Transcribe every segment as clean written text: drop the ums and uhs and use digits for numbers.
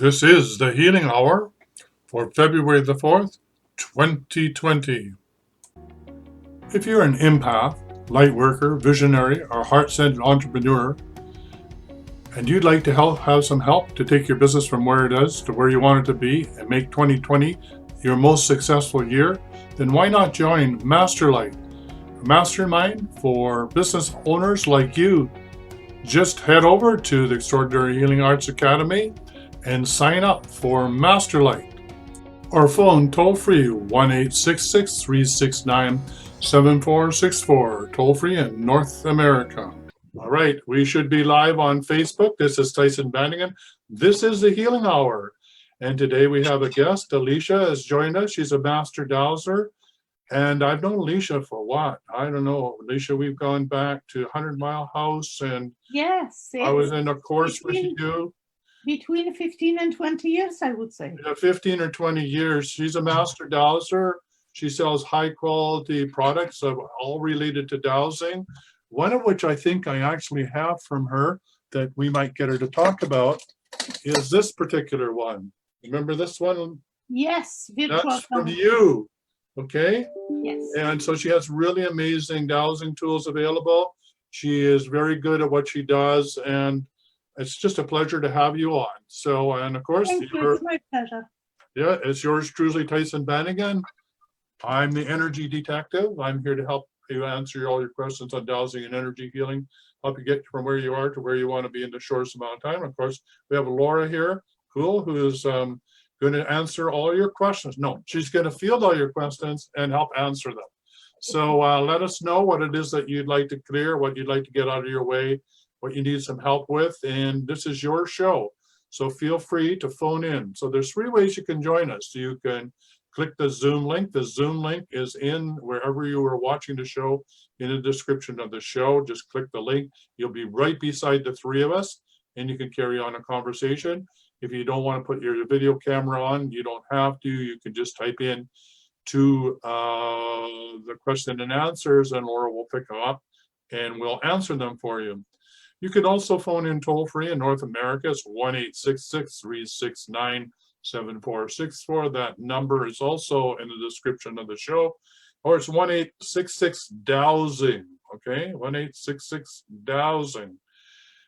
This is the Healing Hour for February the 4th, 2020. If you're an empath, light worker, visionary, or heart-centered entrepreneur, and you'd like to have some help to take your business from where it is to where you want it to be and make 2020 your most successful year, then why not join Masterlight, a mastermind for business owners like you. Just head over to the Extraordinary Healing Arts Academy and sign up for Masterlight, or phone toll-free 1-866-369-7464, toll-free in North America. All right, we should be live on Facebook. This is Tyhson Banighen. This is the Healing Hour. And today we have a guest. Alicia has joined us. She's a Master Dowser. And I've known Alicia for what? I don't know. Alicia, we've gone back to 100 Mile House, and yes, I was in a course with you. Between 15 and 20 years, I would say. 15 or 20 years. She's a Master Dowser. She sells high quality products all related to dowsing. One of which I think I actually have from her that we might get her to talk about is this particular one. Remember this one? Yes. That's from you. Okay. Yes. And so she has really amazing dowsing tools available. She is very good at what she does, and it's just a pleasure to have you on. So, and of course, thank you. It's my pleasure. Yeah, it's yours truly, Tyhson Banighen. I'm the energy detective. I'm here to help you answer all your questions on dowsing and energy healing, help you get from where you are to where you want to be in the shortest amount of time. Of course, we have Laura here, Kaul, who is going to answer all your questions. No, she's going to field all your questions and help answer them. So let us know what it is that you'd like to clear, what you'd like to get out of your way, what you need some help with, and this is your show. So feel free to phone in. So there's 3 ways you can join us. You can click the Zoom link. The Zoom link is in wherever you are watching the show, in the description of the show. Just click the link. You'll be right beside the 3 of us, and you can carry on a conversation. If you don't want to put your video camera on, you don't have to. You can just type in to the question and answers, and Laura will pick them up and we'll answer them for you. You can also phone in toll-free in North America. It's 1-866-369-7464. That number is also in the description of the show. Or it's 1-866-dowsing, okay? 1-866-dowsing.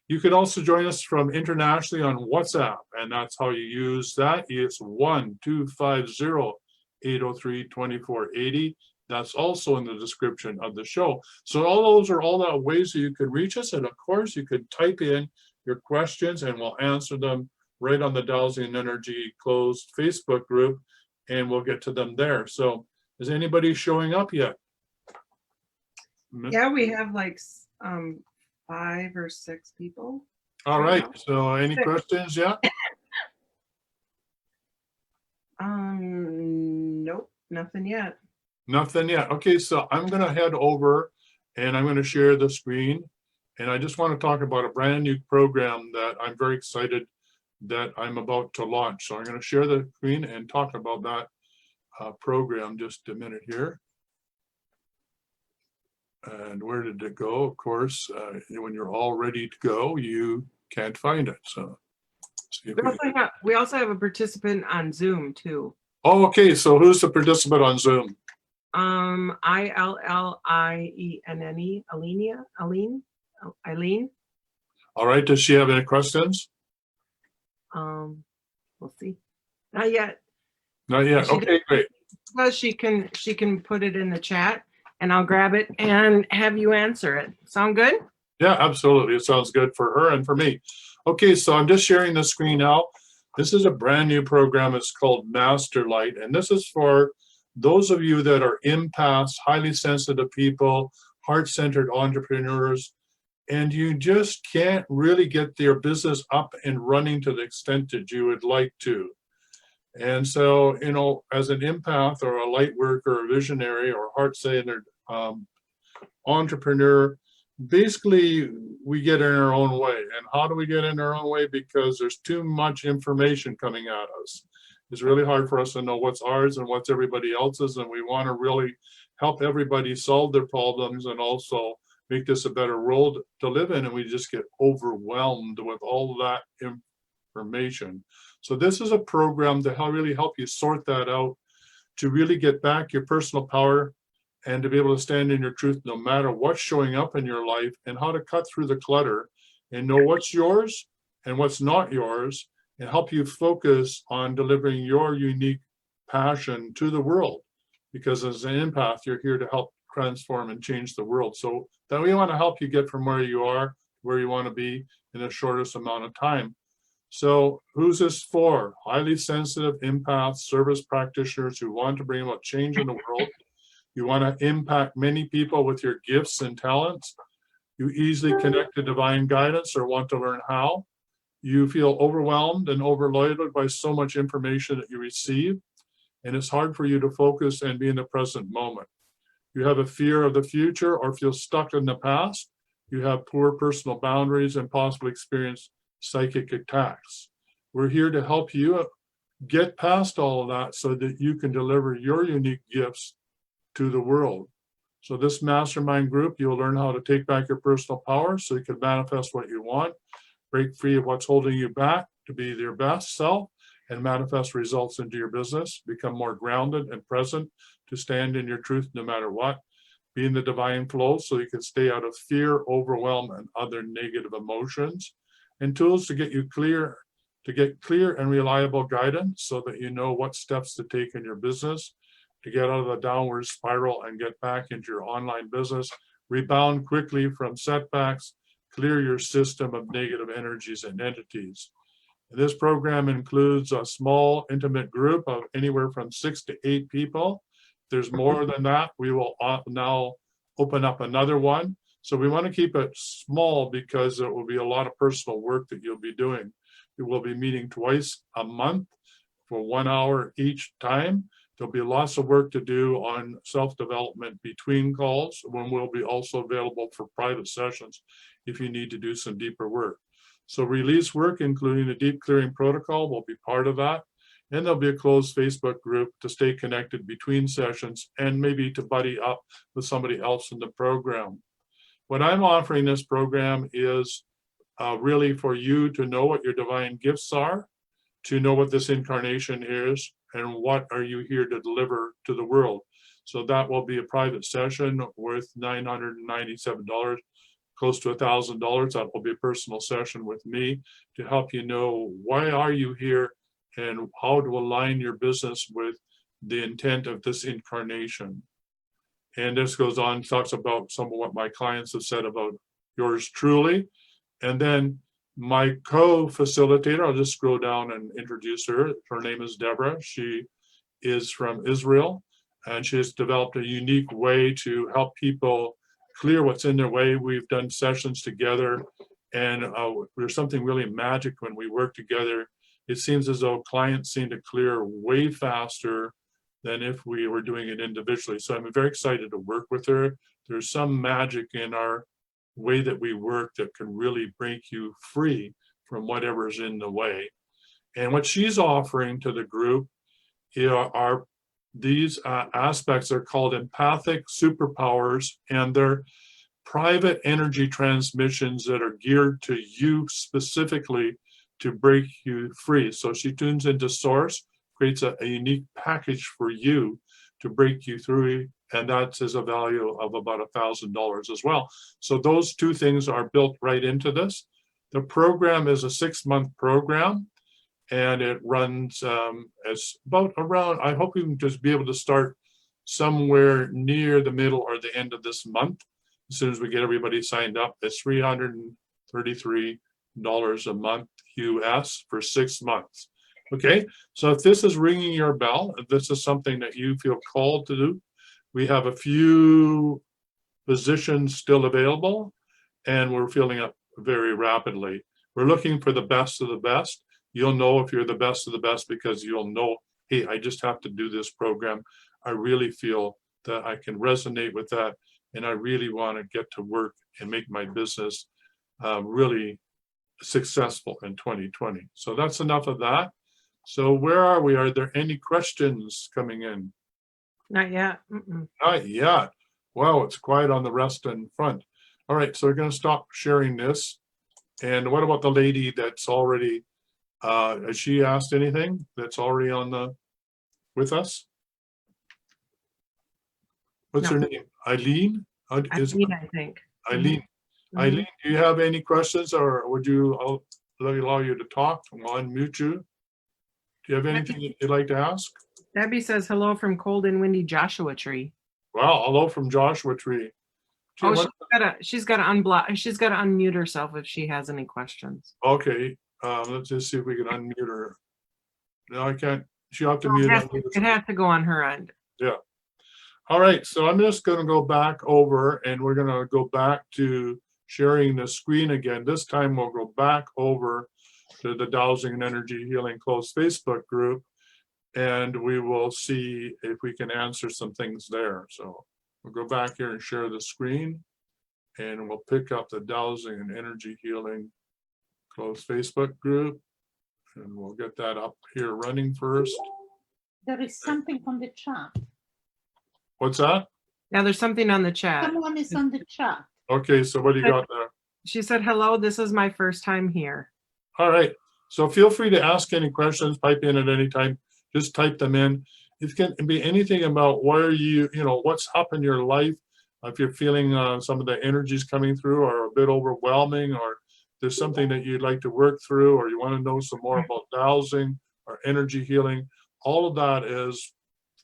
You can also join us from internationally on WhatsApp, and that's how you use that. It's 1-250-803-2480. That's also in the description of the show. So all those are all the ways that you can reach us. And of course, you can type in your questions and we'll answer them right on the Dowsing and Energy closed Facebook group, and we'll get to them there. So is anybody showing up yet? Yeah, we have like 5 or 6 people. All right. So any questions yet? Nope, nothing yet. Nothing yet. Okay, so I'm going to head over and I'm going to share the screen. And I just want to talk about a brand new program that I'm very excited that I'm about to launch. So I'm going to share the screen and talk about that program. Just a minute here. And where did it go? Of course, when you're all ready to go, you can't find it. So we also have a participant on Zoom too. Oh, okay. So who's the participant on Zoom? Illienne, Eileen. All right. Does she have any questions? We'll see. Not yet. Not yet. Okay, great. Well, she can put it in the chat, and I'll grab it and have you answer it. Sound good? Yeah, absolutely. It sounds good for her and for me. Okay, so I'm just sharing the screen now. This is a brand new program. It's called Master Light, and this is for those of you that are empaths, highly sensitive people, heart-centered entrepreneurs, and you just can't really get your business up and running to the extent that you would like to. And so, you know, as an empath or a light worker or visionary or heart-centered entrepreneur, basically we get in our own way. And how do we get in our own way? Because there's too much information coming at us. It's really hard for us to know what's ours and what's everybody else's, and we want to really help everybody solve their problems and also make this a better world to live in, and we just get overwhelmed with all that information. So this is a program to really help you sort that out, to really get back your personal power and to be able to stand in your truth no matter what's showing up in your life, and how to cut through the clutter and know what's yours and what's not yours, and help you focus on delivering your unique passion to the world. Because as an empath, you're here to help transform and change the world. So that we want to help you get from where you are, where you want to be in the shortest amount of time. So who's this for? Highly sensitive empaths, service practitioners who want to bring about change in the world. You want to impact many people with your gifts and talents. You easily connect to divine guidance or want to learn how. You feel overwhelmed and overloaded by so much information that you receive, and it's hard for you to focus and be in the present moment. You have a fear of the future or feel stuck in the past. You have poor personal boundaries and possibly experience psychic attacks. We're here to help you get past all of that so that you can deliver your unique gifts to the world. So this mastermind group, you'll learn how to take back your personal power so you can manifest what you want, break free of what's holding you back to be your best self, and manifest results into your business, become more grounded and present to stand in your truth no matter what, be in the divine flow so you can stay out of fear, overwhelm, and other negative emotions, and tools to get clear and reliable guidance so that you know what steps to take in your business, to get out of the downward spiral and get back into your online business, rebound quickly from setbacks, clear your system of negative energies and entities. This program includes a small, intimate group of anywhere from 6 to 8 people. If there's more than that, we will now open up another one. So we want to keep it small because it will be a lot of personal work that you'll be doing. We will be meeting twice a month for 1 hour each time. There'll be lots of work to do on self-development between calls, when we'll be also available for private sessions if you need to do some deeper work. So release work, including the deep clearing protocol, will be part of that. And there'll be a closed Facebook group to stay connected between sessions and maybe to buddy up with somebody else in the program. What I'm offering this program is really for you to know what your divine gifts are, to know what this incarnation is, and what are you here to deliver to the world. So that will be a private session worth $997, close to $1,000. That will be a personal session with me to help you know why are you here and how to align your business with the intent of this incarnation. And this goes on, talks about some of what my clients have said about yours truly. And then my co-facilitator, I'll just scroll down and introduce her. Her name is Deborah. She is from Israel, and she has developed a unique way to help people clear what's in their way. We've done sessions together, and there's something really magic when we work together. It seems as though clients seem to clear way faster than if we were doing it individually. So I'm very excited to work with her. There's some magic in our way that we work that can really break you free from whatever's in the way. And what she's offering to the group are these aspects are called empathic superpowers, and they're private energy transmissions that are geared to you specifically to break you free. So she tunes into source, creates a unique package for you to break you through, and that is a value of about $1,000 as well. So those two things are built right into this. The program is a 6-month program, and it runs as about around, I hope we can just be able to start somewhere near the middle or the end of this month. As soon as we get everybody signed up, it's $333 a month US for 6 months. Okay, so if this is ringing your bell, if this is something that you feel called to do, we have a few positions still available, and we're filling up very rapidly. We're looking for the best of the best. You'll know if you're the best of the best because you'll know, hey, I just have to do this program. I really feel that I can resonate with that, and I really want to get to work and make my business really successful in 2020. So that's enough of that. So where are we? Are there any questions coming in? Not yet. Not yet. Wow, it's quiet on the rest in front. All right, so we're going to stop sharing this. And what about the lady that's already Has she asked anything that's already with us? What's No. her name? Eileen? Is it I think. Eileen? Mhm. Eileen, do you have any questions, or would I'll allow you to talk? I'll unmute you. Do you have anything that you'd like to ask? Debbie says hello from cold and windy Joshua Tree. Well, hello from Joshua Tree. Gee, Oh, what- she's gotta unblock. She's gotta unmute herself if she has any questions. Okay, let's just see if we can unmute her. No, I can't. She'll have to mute. It has to go on her end. All right, so I'm just gonna go back over and we're gonna go back to sharing the screen again. This time we'll go back over to the Dowsing and Energy Healing Closed Facebook group. And we will see if we can answer some things there. So we'll go back here and share the screen. And we'll pick up the Dowsing and Energy Healing Closed Facebook group. And we'll get that up here running first. There is something on the chat. What's that? Now there's something on the chat. Someone is on the chat. Okay, so what do you got there? She said, hello, this is my first time here. All right, so feel free to ask any questions, pipe in at any time, just type them in. It can be anything about where what's up in your life. If you're feeling some of the energies coming through are a bit overwhelming, or there's something that you'd like to work through, or you want to know some more about dowsing or energy healing, all of that is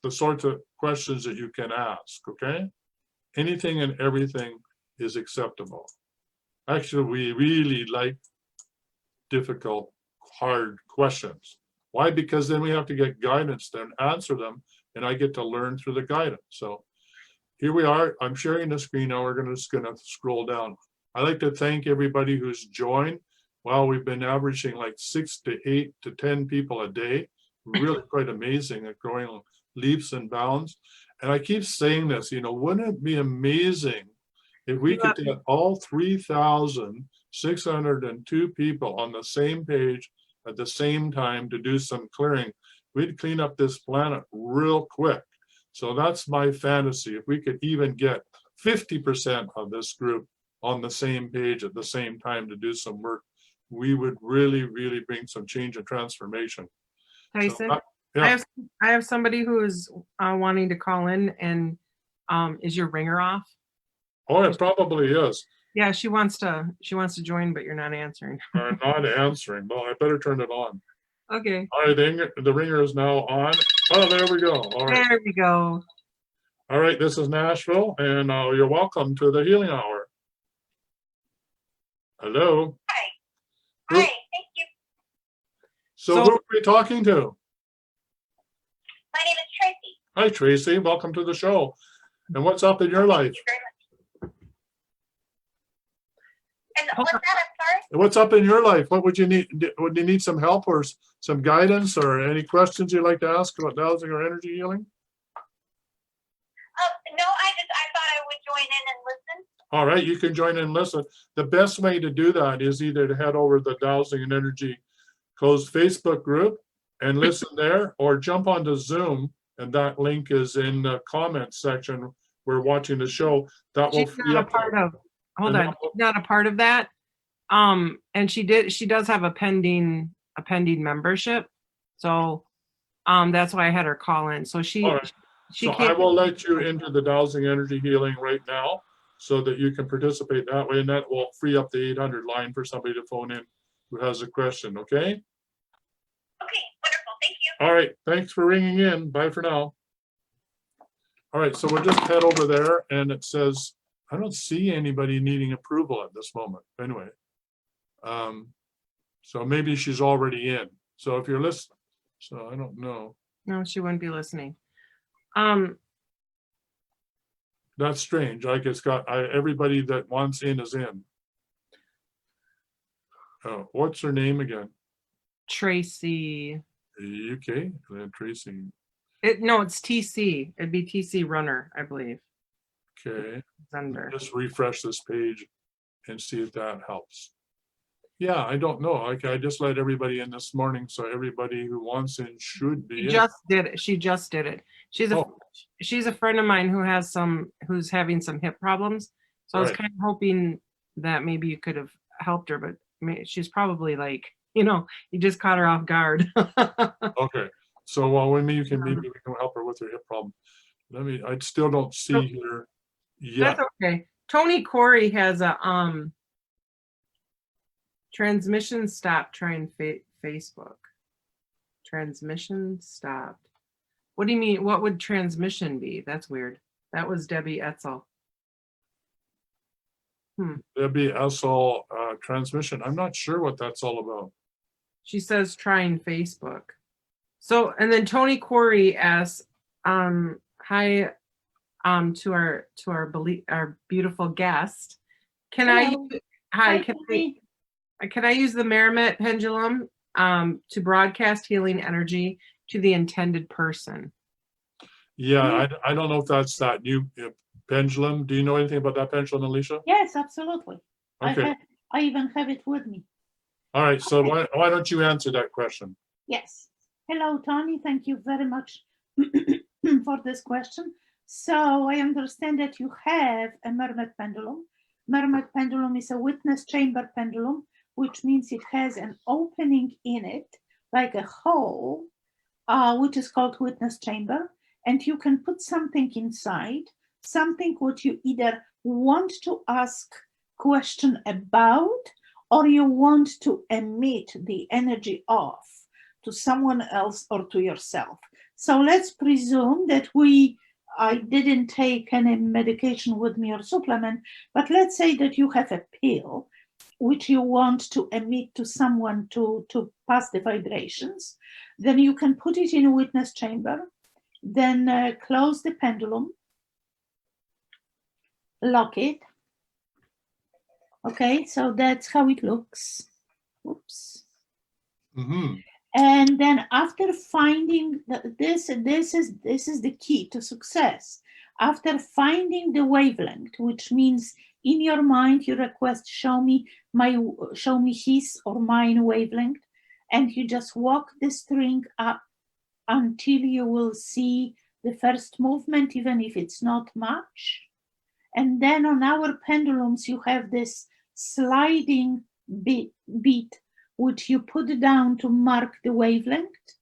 the sorts of questions that you can ask, okay? Anything and everything is acceptable. Actually, we really like difficult, hard questions. Why? Because then we have to get guidance to answer them, and I get to learn through the guidance. So here we are. I'm sharing the screen now. We're just gonna scroll down. I'd like to thank everybody who's joined. Well, we've been averaging like 6 to 8 to 10 people a day. Really quite amazing at growing leaps and bounds. And I keep saying this, wouldn't it be amazing if we could get all 3,602 people on the same page at the same time to do some clearing? We'd clean up this planet real quick. So that's my fantasy. If we could even get 50% of this group on the same page at the same time to do some work, we would really, really bring some change and transformation. Tyson, So, yeah. I have somebody who is wanting to call in, and is your ringer off? Oh, it probably is. Yeah, she wants to join, but you're not answering. I'm not answering. Well, I better turn it on. Okay. All right, the ringer is now on. Oh, there we go. All right. There we go. All right, this is Nashville, and you're welcome to the Healing Hour. Hello. Hi. Who- Hi, thank you. So who are we talking to? My name is Tracy. Hi, Tracy. Welcome to the show. And what's up in your life? Thank you very much. And Hold what's on. that? I'm sorry. What's up in your life? What would you need? Would you need some help or some guidance or any questions you'd like to ask about dowsing or energy healing? No, I thought I would join in and listen. All right, you can join in and listen. The best way to do that is either to head over to the Dowsing and Energy Closed Facebook group and listen there, or jump onto Zoom, and that link is in the comments section. We're watching the show. That will She's free not a up. part of. Hold and on, that will- she's not a part of that. And she does have a pending membership. So, that's why I had her call in. So she All right. So I can't. will let you into the Dowsing Energy Healing right now so that you can participate that way, and that will free up the 800 line for somebody to phone in who has a question, okay? Okay, wonderful. Thank you. All right, thanks for ringing in. Bye for now. All right, so we'll just head over there, and it says, I don't see anybody needing approval at this moment, anyway. So maybe she's already in. So if you're listening, so I don't know. No, she wouldn't be listening. That's strange. I guess everybody that wants in is in. What's her name again? Tracy. UK, Tracy. No, it's TC. It'd be TC Runner, I believe. Okay, It's under. just refresh this page and see if that helps. Yeah, I don't know. I just let everybody in this morning, so everybody who wants in should be She in. just did it. She just did it. She's a friend of mine who's having some hip problems. So I was Right. kind of hoping that maybe you could have helped her, but she's probably like You know, you just caught her off guard. Okay, so maybe we can help her with her hip problem. I still don't see here yet. That's okay. Tony Corey has a transmission stopped trying Facebook. Transmission stopped. What do you mean? What would transmission be? That's weird. That was Debbie Etzel. Debbie Essel, transmission. I'm not sure what that's all about. She says trying Facebook. So, and then Tony Corey asks, hi, to our beautiful guest. Can Hello. Hi, can I use the Merrimack pendulum to broadcast healing energy to the intended person? Yeah, I don't know if that's that new pendulum. Do you know anything about that pendulum, Alicia? Yes, absolutely. Okay. I even have it with me. All right, so why don't you answer that question? Yes. Hello, Tony. Thank you very much for this question. So I understand that you have a Mermaid pendulum. Mermaid pendulum is a witness chamber pendulum, which means it has an opening in it, like a hole, which is called witness chamber. And you can put something inside, something what you either want to ask question about, or you want to emit the energy of to someone else or to yourself. So let's presume that I didn't take any medication with me or supplement, but let's say that you have a pill which you want to emit to someone to pass the vibrations. Then you can put it in a witness chamber, then close the pendulum, lock it. Okay, so that's how it looks. Oops. Mm-hmm. And then after finding this is the key to success. After finding the wavelength, which means in your mind you request show me his or mine wavelength, and you just walk the string up until you will see the first movement, even if it's not much. And then on our pendulums, you have this sliding beat, which you put down to mark the wavelength.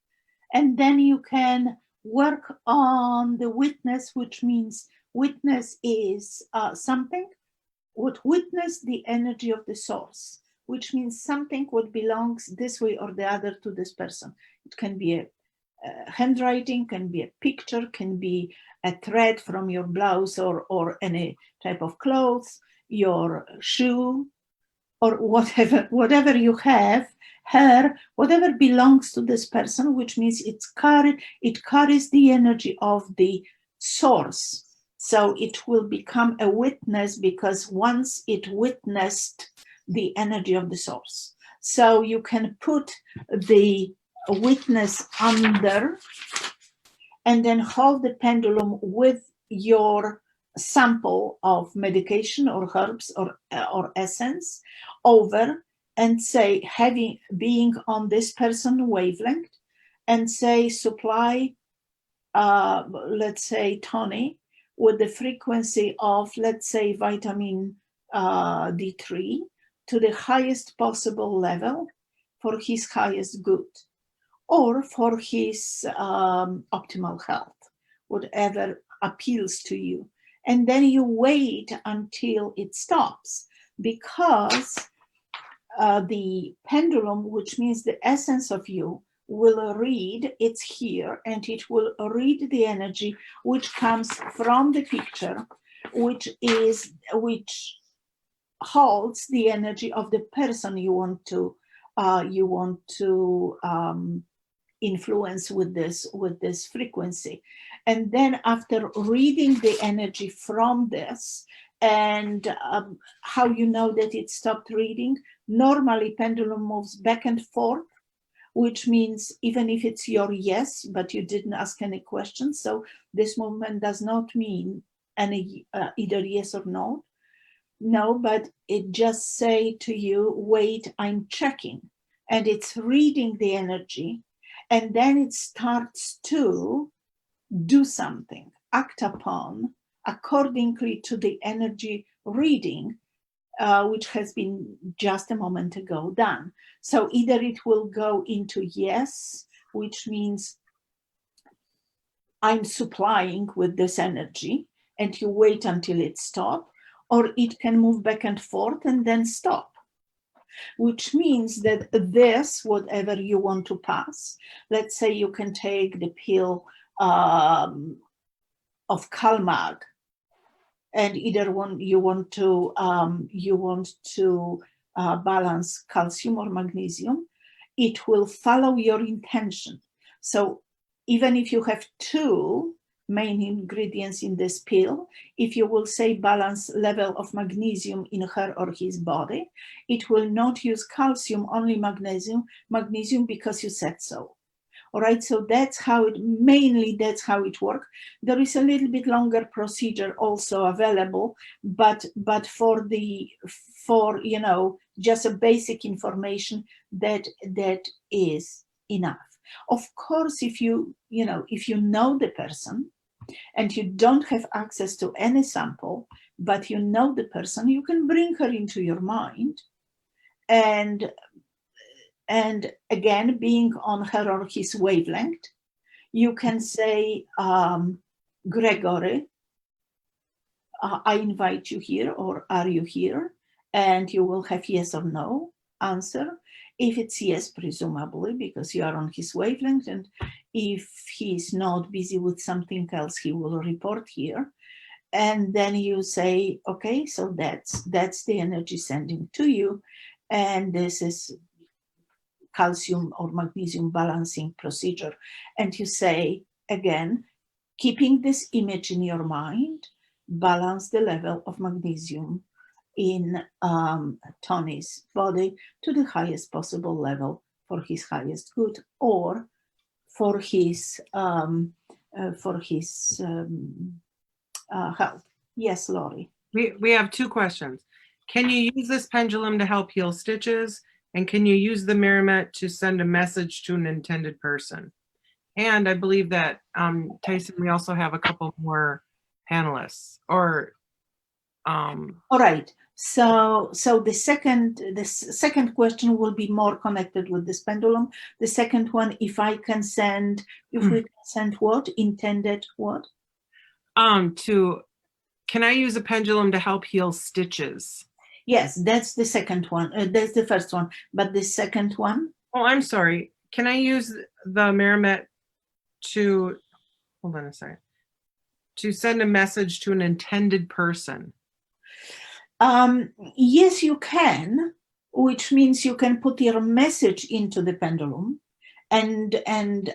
And then you can work on the witness, which means witness is something would witness the energy of the source, which means something what belongs this way or the other to this person. It can be a handwriting, can be a picture, can be a thread from your blouse or any type of clothes, your shoe, or whatever you have, hair, whatever belongs to this person, which means it carries the energy of the source. So it will become a witness because once it witnessed the energy of the source. So you can put the witness under and then hold the pendulum with your sample of medication or herbs or essence over and say being on this person wavelength and say supply let's say Tony with the frequency of let's say vitamin D3 to the highest possible level for his highest good or for his optimal health, whatever appeals to you. And then you wait until it stops because the pendulum, which means the essence of you, will read, it's here, and it will read the energy which comes from the picture, which holds the energy of the person you want to influence with this frequency. And then after reading the energy from this and how you know that it stopped reading, normally pendulum moves back and forth, which means even if it's your yes, but you didn't ask any questions. So this movement does not mean any either yes or no. No, but it just say to you, wait, I'm checking. And it's reading the energy. And then it starts to do something, act upon accordingly to the energy reading which has been just a moment ago done. So either it will go into yes, which means I'm supplying with this energy, and you wait until it stops, or it can move back and forth and then stop, which means that this, whatever you want to pass, let's say you can take the pill of CalMag, and either one you want to balance calcium or magnesium, it will follow your intention. So even if you have two main ingredients in this pill, if you will say balance level of magnesium in her or his body, it will not use calcium, only magnesium because you said so. All right, so that's how it works. There is a little bit longer procedure also available, but for just a basic information, that is enough. Of course, if you know the person and you don't have access to any sample, but you know the person, you can bring her into your mind, and again, being on her or his wavelength, you can say, Gregory, I invite you here, or are you here? And you will have yes or no answer. If it's yes, presumably, because you are on his wavelength, and if he's not busy with something else, he will report here. And then you say, okay, so that's the energy sending to you, and this is calcium or magnesium balancing procedure. And you say, again, keeping this image in your mind, balance the level of magnesium in Tony's body to the highest possible level for his highest good, or for his health. Yes, Lori. We have two questions. Can you use this pendulum to help heal stitches? And can you use the Merrimet to send a message to an intended person? And I believe that, Tyson, we also have a couple more panelists. All right. So the second question will be more connected with this pendulum. The second one, we can send what? Intended what? Can I use a pendulum to help heal stitches? Yes, that's the second one. That's the first one. But the second one? Oh, I'm sorry. Can I use the Merrimet to, hold on a second, to send a message to an intended person? Yes, you can, which means you can put your message into the pendulum and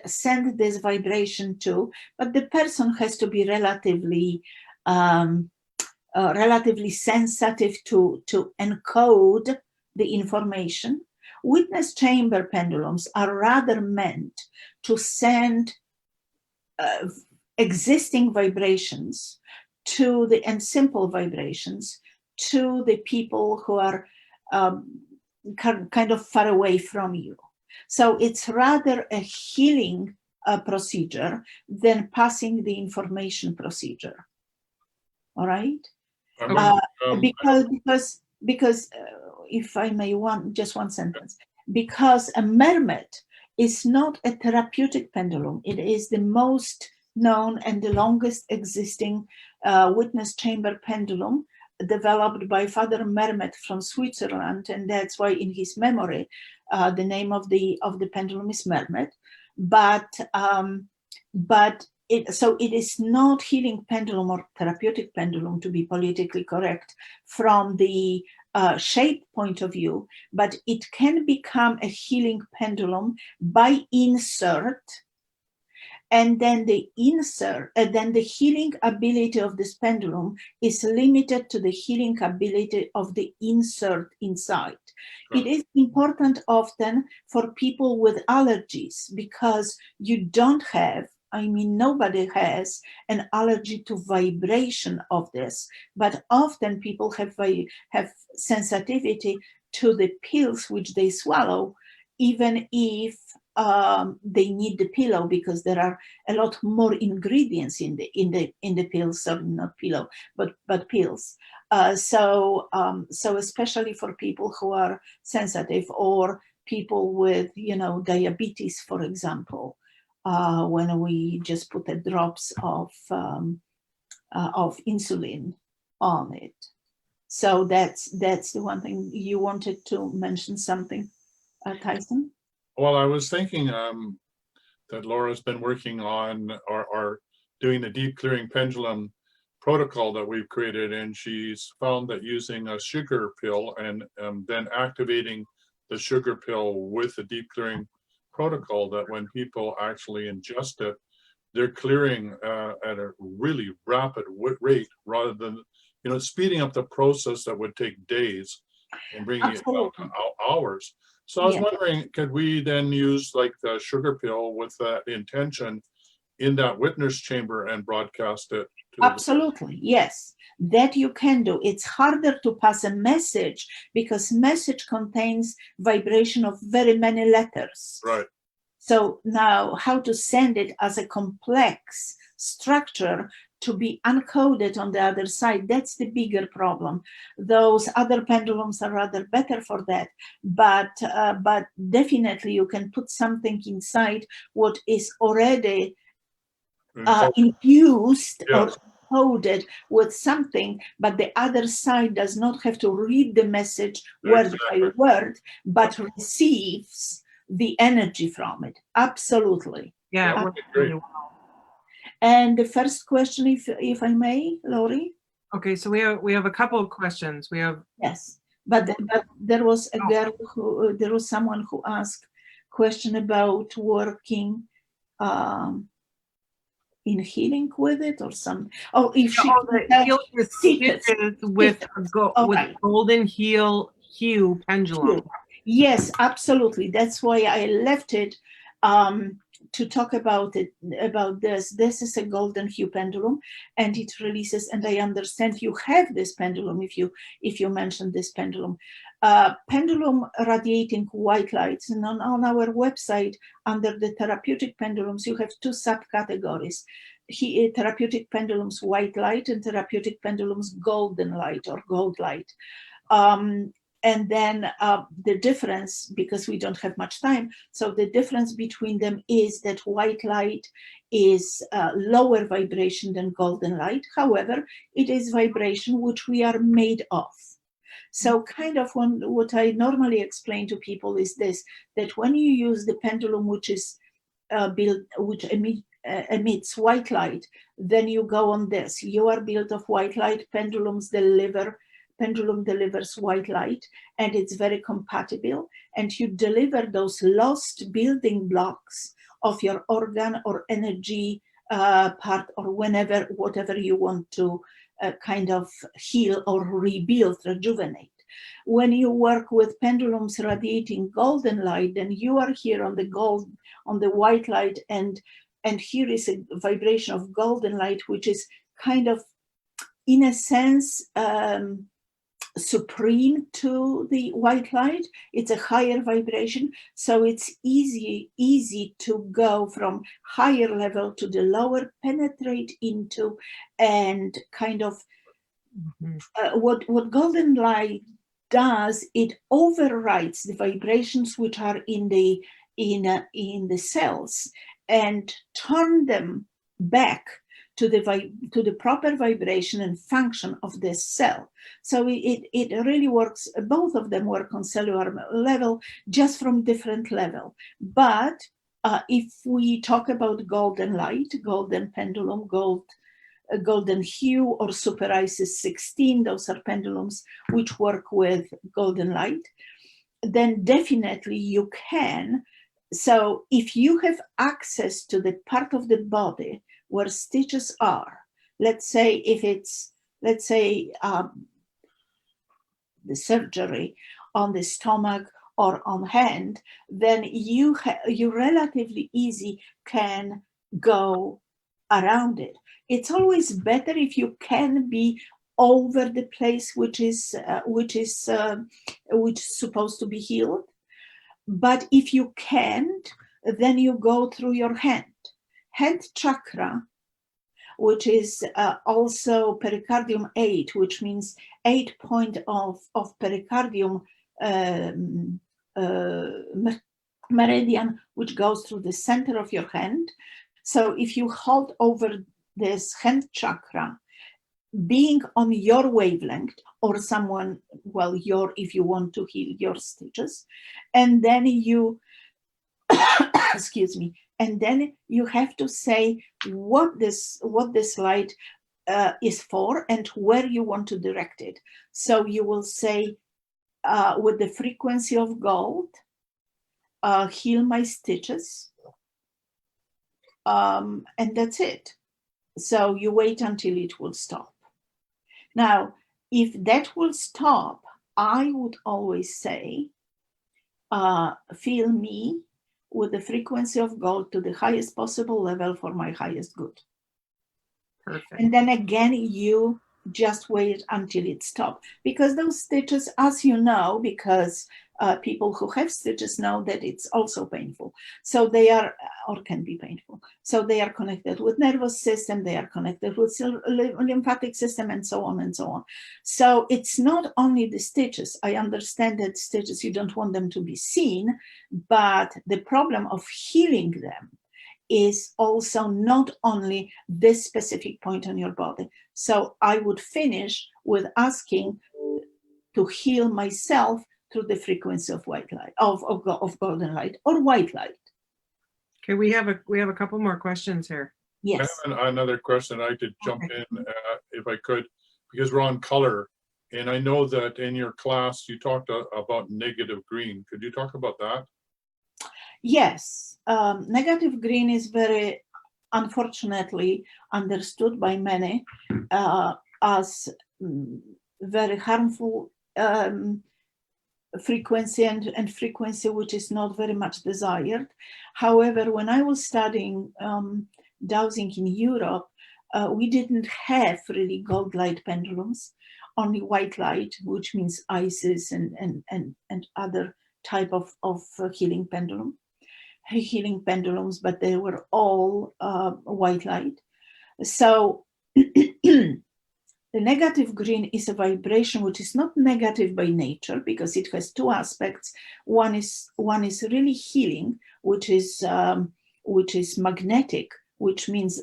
send this vibration to, but the person has to be relatively sensitive to encode the information. Witness chamber pendulums are rather meant to send existing vibrations and simple vibrations to the people who are kind of far away from you. So it's rather a healing procedure than passing the information procedure. All right? Because if I may, just one sentence, because a Mermet is not a therapeutic pendulum. It is the most known and the longest existing witness chamber pendulum, developed by Father Mermet from Switzerland, and that's why in his memory the name of the pendulum is Mermet. But it is not healing pendulum or therapeutic pendulum, to be politically correct, from the shape point of view, but it can become a healing pendulum by insert. And then the healing ability of this pendulum is limited to the healing ability of the insert inside. Sure. It is important often for people with allergies, because you don't have, nobody has an allergy to vibration of this, but often people have sensitivity to the pills which they swallow, even if they need the pillow because there are a lot more ingredients in the pills. Sorry, not pillow, but pills. So especially for people who are sensitive, or people with, diabetes, for example, when we just put the drops of insulin on it. So that's the one thing. You wanted to mention something, Tyson? Well, I was thinking that Laura's been working on or doing the deep clearing pendulum protocol that we've created, and she's found that using a sugar pill and then activating the sugar pill with the deep clearing protocol, that when people actually ingest it, they're clearing at a really rapid rate, rather than speeding up the process that would take days and bringing it down to hours. So I was wondering, could we then use like the sugar pill with that intention in that witness chamber and broadcast it? Absolutely, yes, that you can do. It's harder to pass a message because message contains vibration of very many letters. Right. So now how to send it as a complex structure to be uncoded on the other side, that's the bigger problem. Those other pendulums are rather better for that, but definitely you can put something inside what is already infused or coded with something, but the other side does not have to read the message word by word, but receives the energy from it. Absolutely. Yeah, it works really well. And the first question, if I may, Lori. Okay, so we have a couple of questions. We have but there was a girl there was someone who asked question about working in healing with it or something. Oh, if she heal the stitches with golden hue pendulum. Yes, absolutely. That's why I left it to talk about this. This is a golden hue pendulum, and it releases. And I understand you have this pendulum. If you mentioned this pendulum, pendulum radiating white lights, and on our website under the therapeutic pendulums, you have two subcategories: therapeutic pendulums white light and therapeutic pendulums golden light or gold light. And then the difference, because we don't have much time, so the difference between them is that white light is lower vibration than golden light. However, it is vibration which we are made of. So kind of what I normally explain to people is this, that when you use the pendulum which is which emits white light, then you go on this. You are built of white light. Pendulum delivers white light, and it's very compatible, and you deliver those lost building blocks of your organ or energy part, or whatever you want to kind of heal or rebuild, rejuvenate. When you work with pendulums radiating golden light, then you are here on the white light, and here is a vibration of golden light, which is kind of, in a sense, supreme to the white light. It's a higher vibration, so it's easy to go from higher level to the lower, penetrate into, and kind of what golden light does, it overrides the vibrations which are in the cells and turn them back to the proper vibration and function of this cell. So it really works, both of them work on cellular level, just from different level. But if we talk about golden light, golden pendulum, golden hue, or Super Isis 16, those are pendulums which work with golden light, then definitely you can. So if you have access to the part of the body where stitches are, let's say the surgery on the stomach or on hand, then you relatively easy can go around it. It's always better if you can be over the place which is supposed to be healed. But if you can't, then you go through your hand. Hand chakra, which is also pericardium 8, which means 8 point of pericardium meridian, which goes through the center of your hand. So if you hold over this hand chakra, being on your wavelength, or someone, well, if you want to heal your stitches, and then you, excuse me, and then you have to say what this light is for and where you want to direct it. So you will say, with the frequency of gold, heal my stitches, and that's it. So you wait until it will stop. Now, if that will stop, I would always say, feel me with the frequency of gold to the highest possible level for my highest good. Perfect. And then again, you just wait until it stops. Because those stitches, as you know, because people who have stitches know that it's also painful. So they are, or can be painful. So they are connected with nervous system, they are connected with lymphatic system, and so on and so on. So it's not only the stitches. I understand that stitches, you don't want them to be seen, but the problem of healing them is also not only this specific point on your body. So I would finish with asking to heal myself through the frequency of white light, of golden light or white light. Okay, we have a couple more questions here. Yes. I have another question. I could jump in if I could, because we're on color. And I know that in your class, you talked about negative green. Could you talk about that? Yes. Negative green is very unfortunately understood by many as very harmful frequency and frequency which is not very much desired. However, when I was studying dowsing in Europe, we didn't have really gold light pendulums, only white light, which means ISIS and other type of healing pendulums, but they were all white light. So the negative green is a vibration which is not negative by nature, because it has two aspects. One is really healing, which is magnetic, which means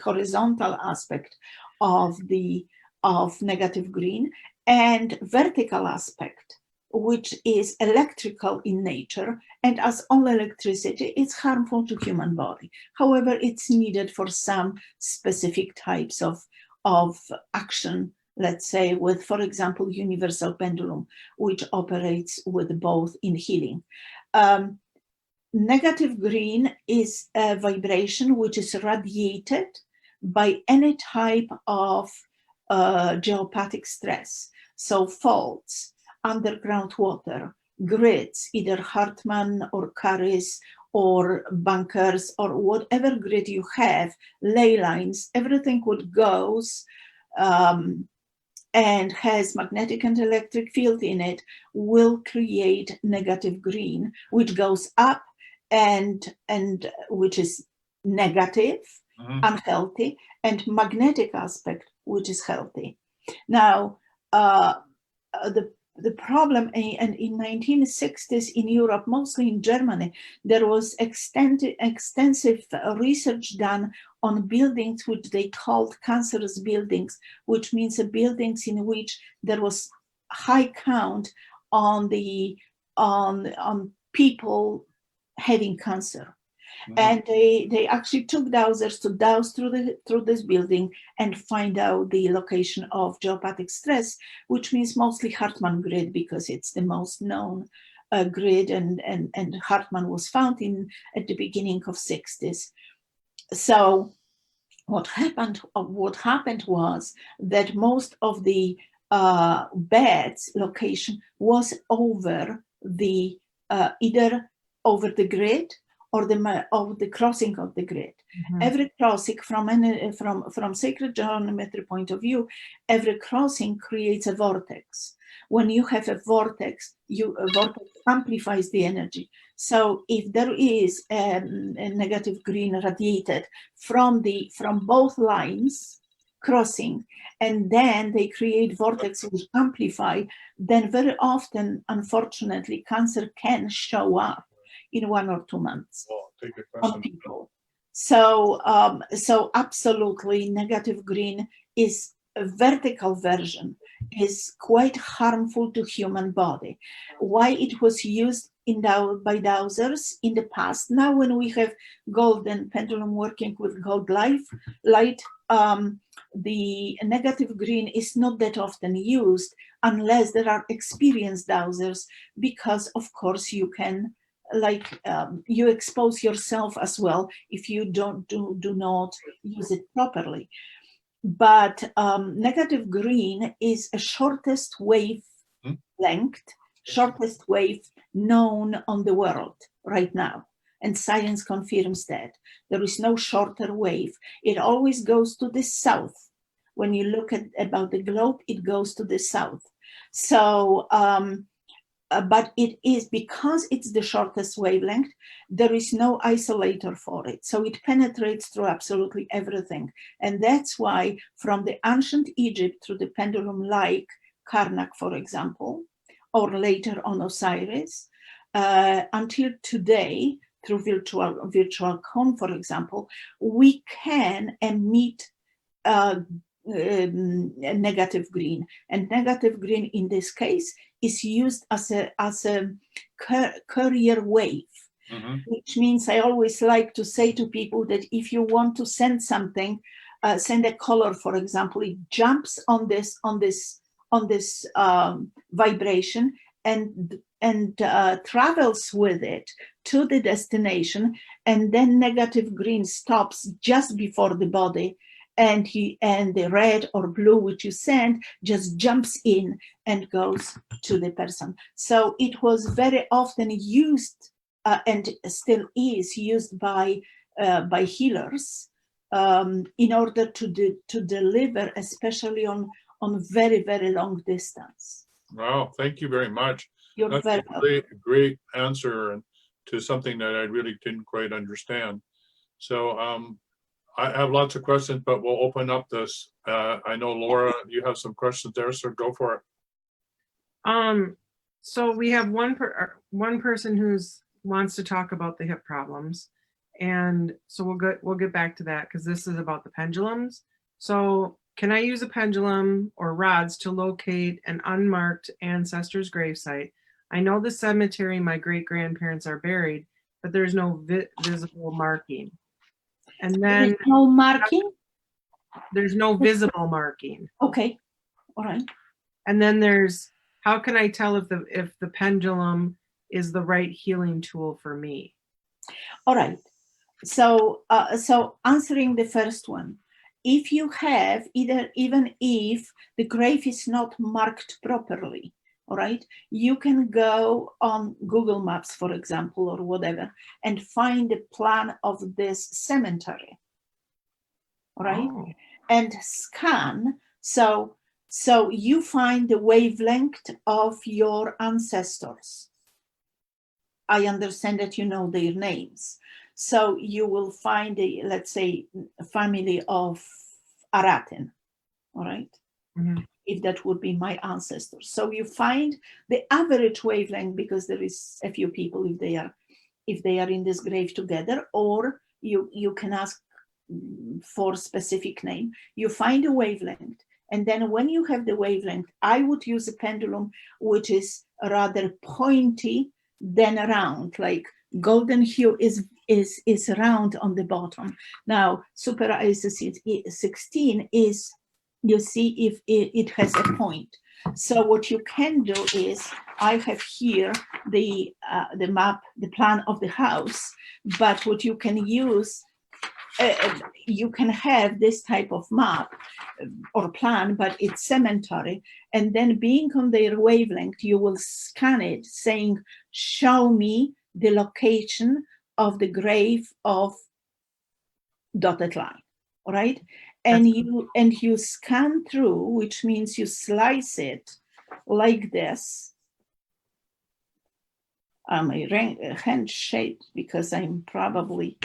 horizontal aspect of negative green, and vertical aspect, which is electrical in nature, and as all electricity, it's harmful to human body. However, it's needed for some specific types of action, let's say with, for example, universal pendulum, which operates with both in healing. Negative green is a vibration which is radiated by any type of geopathic stress. So faults, underground water, grids, either Hartmann or Caris or bunkers or whatever grid you have, ley lines, everything which goes and has magnetic and electric field in it will create negative green, which goes up and which is negative, unhealthy, and magnetic aspect, which is healthy. Now, the problem, and in 1960s in Europe, mostly in Germany, there was extensive research done on buildings which they called cancerous buildings, which means buildings in which there was high count on people having cancer. And they actually took dowsers to douse through this building and find out the location of geopathic stress, which means mostly Hartmann grid, because it's the most known grid, and Hartmann was found at the beginning of 60s. So what happened was that most of the beds location was over the either over the grid or the crossing of the grid. Mm-hmm. Every crossing from sacred geometry point of view, every crossing creates a vortex. When you have a vortex, a vortex amplifies the energy. So if there is a negative green radiated from both lines crossing, and then they create vortex which amplify, then very often, unfortunately, cancer can show up in 1 or 2 months Well, take a on question. people. So absolutely, negative green is a vertical version, is quite harmful to human body. Why it was used by dowsers in the past? Now, when we have golden pendulum working with gold light, the negative green is not that often used unless there are experienced dowsers, because of course you can you expose yourself as well if you do not use it properly. But negative green is a shortest wave length, shortest wave known on the world right now. And science confirms that. There is no shorter wave. It always goes to the south. When you look at about the globe, it goes to the south. So, but it is, because it's the shortest wavelength, there is no isolator for it. So it penetrates through absolutely everything. And that's why from the ancient Egypt through the pendulum like Karnak, for example, or later on Osiris, until today, through virtual cone, for example, we can emit negative green. And negative green in this case is used as a carrier wave, which means I always like to say to people that if you want to send something, send a color, for example, it jumps on this vibration and travels with it to the destination, and then negative green stops just before the body, and the red or blue which you send just jumps in and goes to the person. So it was very often used and still is used by healers in order to deliver, especially on very, very long distance. Wow, thank you very much. You're That's very a great answer and to something that I really didn't quite understand. So I have lots of questions, but we'll open up this. I know Laura, you have some questions there, so go for it. So we have one person who's wants to talk about the hip problems, and so we'll get back to that because this is about the pendulums. So can I use a pendulum or rods to locate an unmarked ancestor's gravesite? I know the cemetery my great-grandparents are buried, but there's no visible marking. And then There's no marking? There's no visible marking. Okay, all right. And then there's, how can I tell if the pendulum is the right healing tool for me? All right. So answering the first one, if you have even if the grave is not marked properly, all right, you can go on Google Maps, for example, or whatever, and find the plan of this cemetery, all right, and scan. So you find the wavelength of your ancestors. I understand that you know their names. So you will find let's say, family of Aratyn, all right? Mm-hmm. If that would be my ancestors. So you find the average wavelength, because there is a few people if they are in this grave together, or you can ask for specific name. You find a wavelength, and then when you have the wavelength, I would use a pendulum which is rather pointy than round, like golden hue is round on the bottom. Now, super ISO 16 is, you see if it has a point. So what you can do is, I have here the map, the plan of the house, but what you can use, you can have this type of map or plan, but it's cemetery, and then being on their wavelength, you will scan it saying, show me the location of the grave of dotted line, all right? And you scan through, which means you slice it like this, My hand shakes because I'm probably,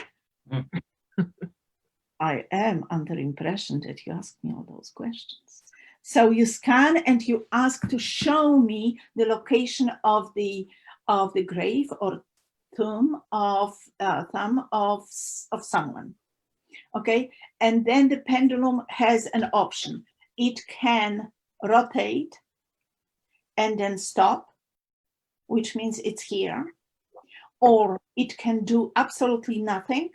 I am under impression that you asked me all those questions. So you scan and you ask to show me the location of the grave or tomb of someone. Okay, and then the pendulum has an option. It can rotate and then stop, which means it's here, or it can do absolutely nothing,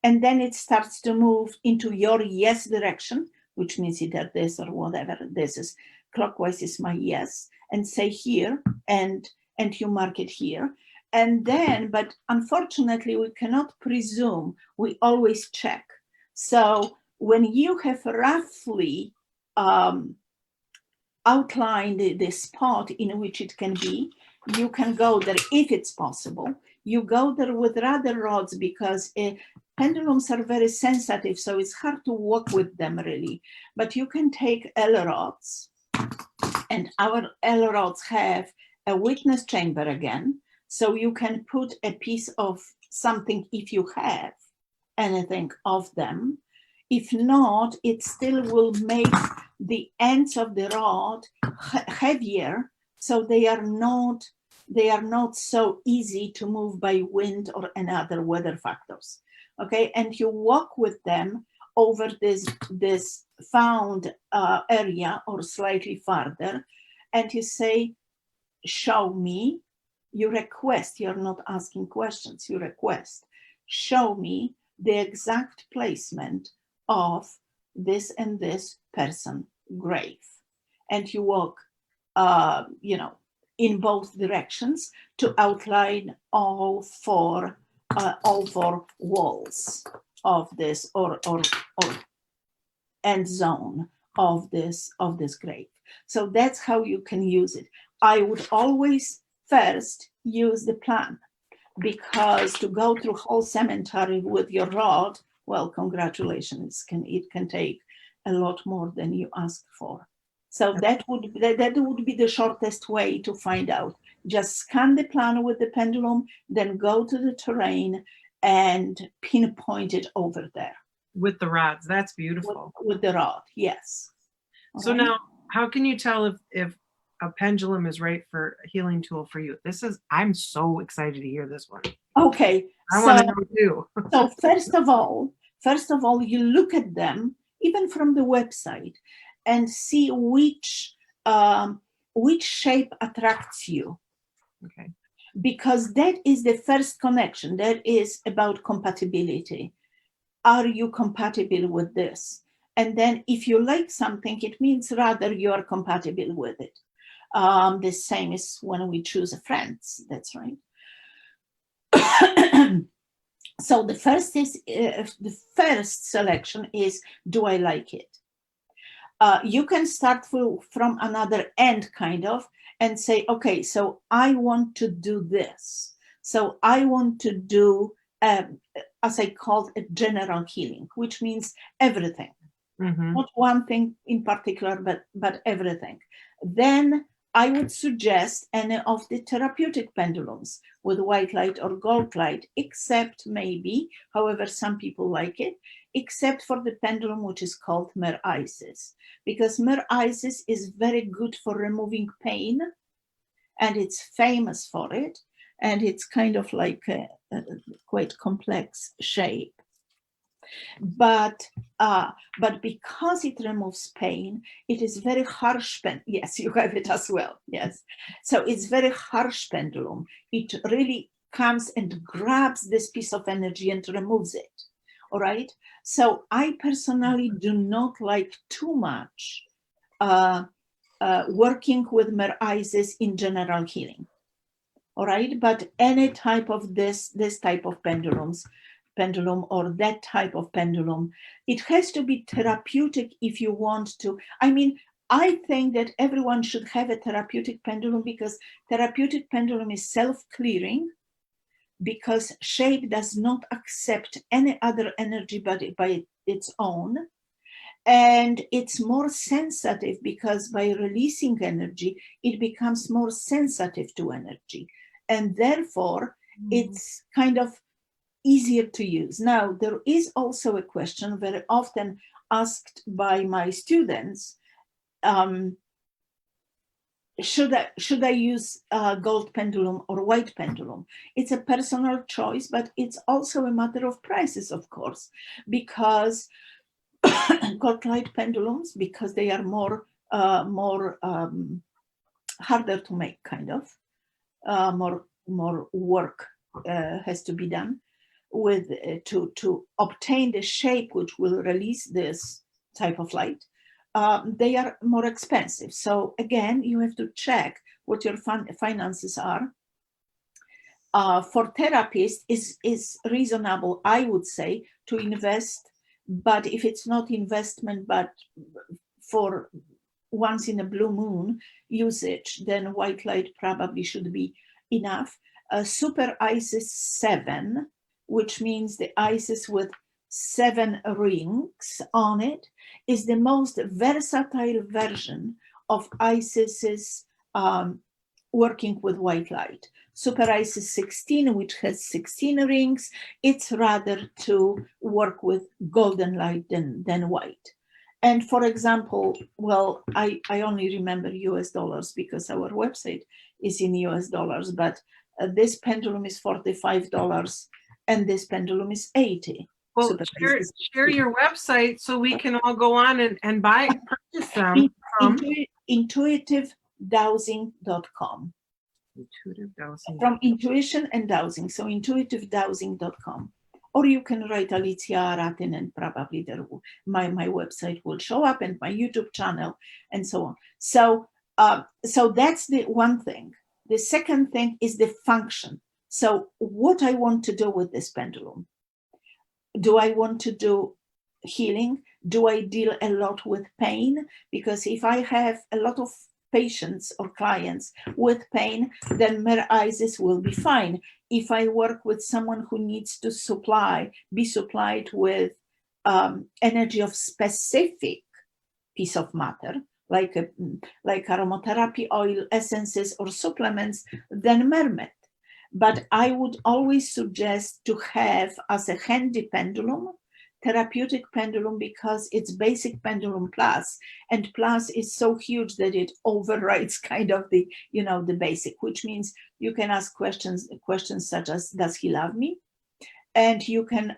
and then it starts to move into your yes direction, which means either this or whatever this is. Clockwise is my yes, and say here, and you mark it here. And then, but unfortunately, we cannot presume, we always check. So when you have roughly outlined the spot in which it can be, you can go there if it's possible. You go there with rather rods because pendulums are very sensitive, so it's hard to walk with them really. But you can take L rods, and our L rods have a witness chamber again. So you can put a piece of something if you have anything of them. If not, it still will make the ends of the rod heavier, so they are not so easy to move by wind or any other weather factors. Okay, and you walk with them over this found area or slightly farther, and you say, show me. You request, you're not asking questions, you request, show me the exact placement of this and this person grave. And you walk, in both directions to outline all four walls of this or end zone of this grave. So that's how you can use it. I would always first use the plan, because to go through whole cemetery with your rod, well, congratulations, it can take a lot more than you ask for. So that would be the shortest way to find out. Just scan the plan with the pendulum, then go to the terrain and pinpoint it over there. With the rods, that's beautiful. With the rod, yes. So now, how can you tell if a pendulum is right for a healing tool for you? I'm so excited to hear this one. Okay. I want to know too. So first of all, you look at them, even from the website, and see which shape attracts you. Okay. Because that is the first connection. That is about compatibility. Are you compatible with this? And then if you like something, it means rather you are compatible with it. The same is when we choose a friend. That's right. So the first selection is, do I like it? You can start from another end, kind of, and say, okay, so I want to do this. So I want to do, as I called it, general healing, which means everything. Mm-hmm. Not one thing in particular, but everything. Then I would suggest any of the therapeutic pendulums with white light or gold light, except maybe, however, some people like it, except for the pendulum which is called Myrrh Isis, because Myrrh Isis is very good for removing pain, and it's famous for it, and it's kind of like a quite complex shape. But because it removes pain, it is very harsh. Yes, you have it as well. Yes, so it's very harsh pendulum. It really comes and grabs this piece of energy and removes it. All right. So I personally do not like too much working with Myrrh Isis in general healing. All right, but any type of this type of pendulum or that type of pendulum, it has to be therapeutic if you want to. I mean, I think that everyone should have a therapeutic pendulum, because therapeutic pendulum is self-clearing, because shape does not accept any other energy but by its own. And it's more sensitive because by releasing energy, it becomes more sensitive to energy. and therefore it's kind of easier to use. Now, there is also a question very often asked by my students, should I use gold pendulum or white pendulum? It's a personal choice, but it's also a matter of prices, of course, because gold light pendulums, because they are more harder to make, kind of more work has to be done with to obtain the shape which will release this type of light. They are more expensive. So again, you have to check what your finances are. For therapists, is reasonable, I would say, to invest, but if it's not investment, but for once in a blue moon usage, then white light probably should be enough. Super ISIS 7, which means the ISIS with 7 rings on it, is the most versatile version of ISIS's working with white light. Super ISIS 16, which has 16 rings, it's rather to work with golden light than white. And for example, well, I only remember US dollars because our website is in US dollars, but this pendulum is $45 and this pendulum is 80. Well, share your website so we can all go on and purchase them from intuitive-dowsing.com. Intuitive Dowsing. From intuition and dowsing, so intuitive-dowsing.com. Or you can write Alicja Aratyn and probably my website will show up and my YouTube channel and so on. So that's the one thing. The second thing is the function. So what I want to do with this pendulum. Do I want to do healing? Do I deal a lot with pain? Because if I have a lot of patients or clients with pain, then mere ISIS will be fine. If I work with someone who needs to be supplied with energy of specific piece of matter, like aromatherapy oil, essences, or supplements, then mermaid. But I would always suggest to have as a handy pendulum, therapeutic pendulum, because it's basic pendulum plus, and plus is so huge that it overrides kind of the basic, which means you can ask questions such as, does he love me? And you can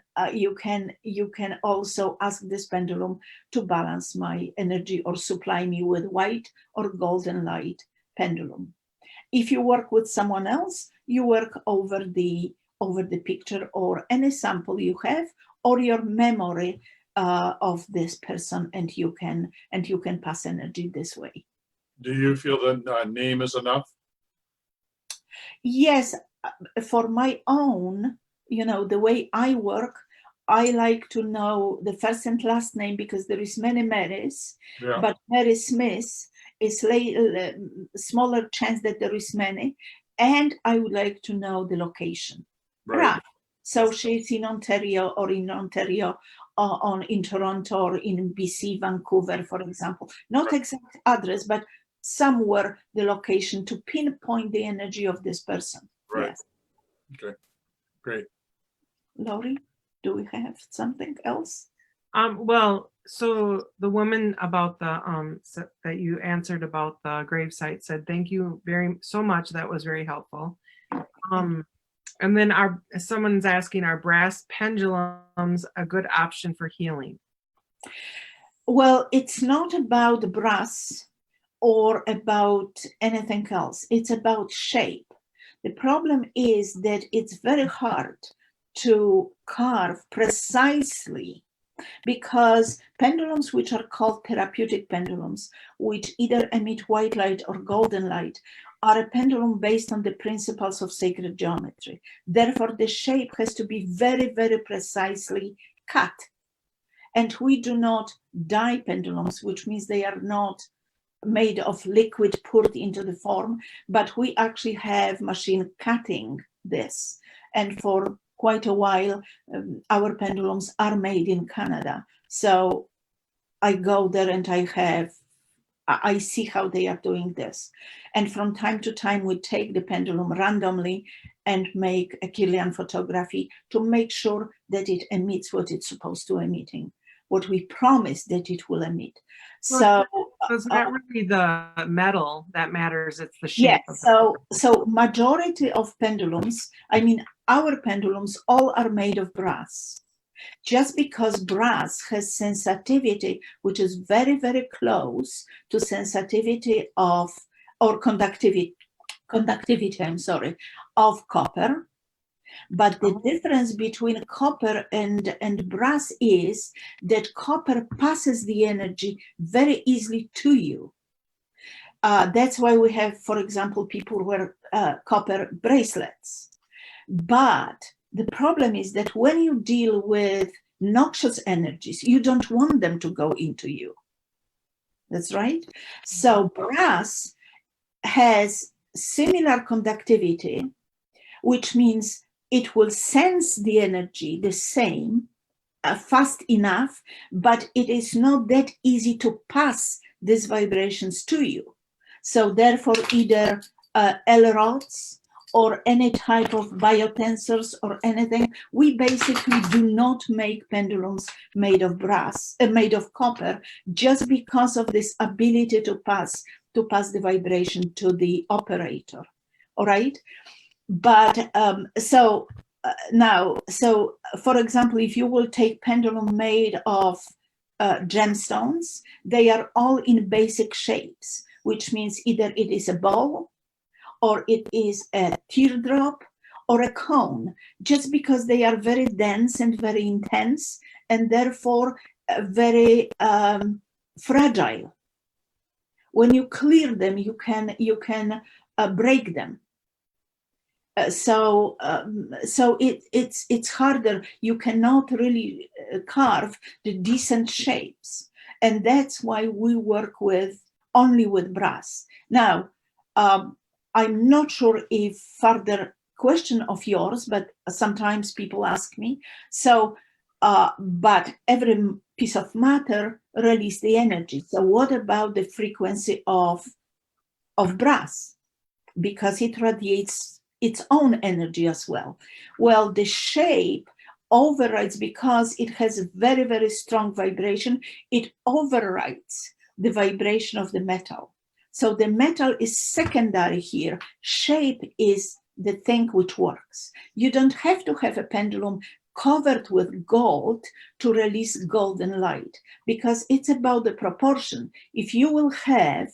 also ask this pendulum to balance my energy or supply me with white or golden light pendulum. If you work with someone else, you work over the picture or any sample you have, or your memory of this person, and you can pass energy this way. Do you feel the name is enough? Yes, for my own, the way I work, I like to know the first and last name because there is many Marys, Yeah. but Mary Smith is smaller chance that there is many, and I would like to know the location. Right. So she's in Ontario in Toronto or in BC, Vancouver, for example. Not exact address, but somewhere the location to pinpoint the energy of this person. Right. Yes. Okay. Great. Laurie, do we have something else? Well, so the woman about the that you answered about the gravesite said, thank you so much. That was very helpful. And then someone's asking, are brass pendulums a good option for healing? Well, it's not about brass or about anything else. It's about shape. The problem is that it's very hard to carve precisely, because pendulums which are called therapeutic pendulums, which either emit white light or golden light, are a pendulum based on the principles of sacred geometry. Therefore, the shape has to be very, very precisely cut. And we do not dye pendulums, which means they are not made of liquid poured into the form, but we actually have machine cutting this. And for quite a while, our pendulums are made in Canada. So I go there and I have I see how they are doing this. And from time to time, we take the pendulum randomly and make a Kirlian photography to make sure that it emits what it's supposed to emitting, what we promise that it will emit. So, So it's not really the metal that matters, it's the shape yes, of the so majority of pendulums, I mean, our pendulums all are made of brass. Just because brass has sensitivity, which is very, very close to sensitivity of, or conductivity, I'm sorry, of copper. But the difference between copper and brass is that copper passes the energy very easily to you. That's why we have, for example, people wear copper bracelets. But the problem is that when you deal with noxious energies, you don't want them to go into you. That's right. So brass has similar conductivity, which means it will sense the energy the same, fast enough, but it is not that easy to pass these vibrations to you. So therefore, either L-rods or any type of biotensors or anything, we basically do not make pendulums made of brass, made of copper, just because of this ability to pass the vibration to the operator. All right. But now, for example, if you will take pendulum made of gemstones, they are all in basic shapes, which means either it is a ball, or it is a teardrop, or a cone, just because they are very dense and very intense, and therefore very fragile. When you clear them, you can break them. So it's harder. You cannot really carve the decent shapes, and that's why we work only with brass. Now, I'm not sure if further question of yours, but sometimes people ask me. So, but every piece of matter releases the energy. So what about the frequency of brass? Because it radiates its own energy as well. Well, the shape overrides, because it has a very, very strong vibration, it overrides the vibration of the metal. So the metal is secondary here. Shape is the thing which works. You don't have to have a pendulum covered with gold to release golden light, because it's about the proportion. If you will have,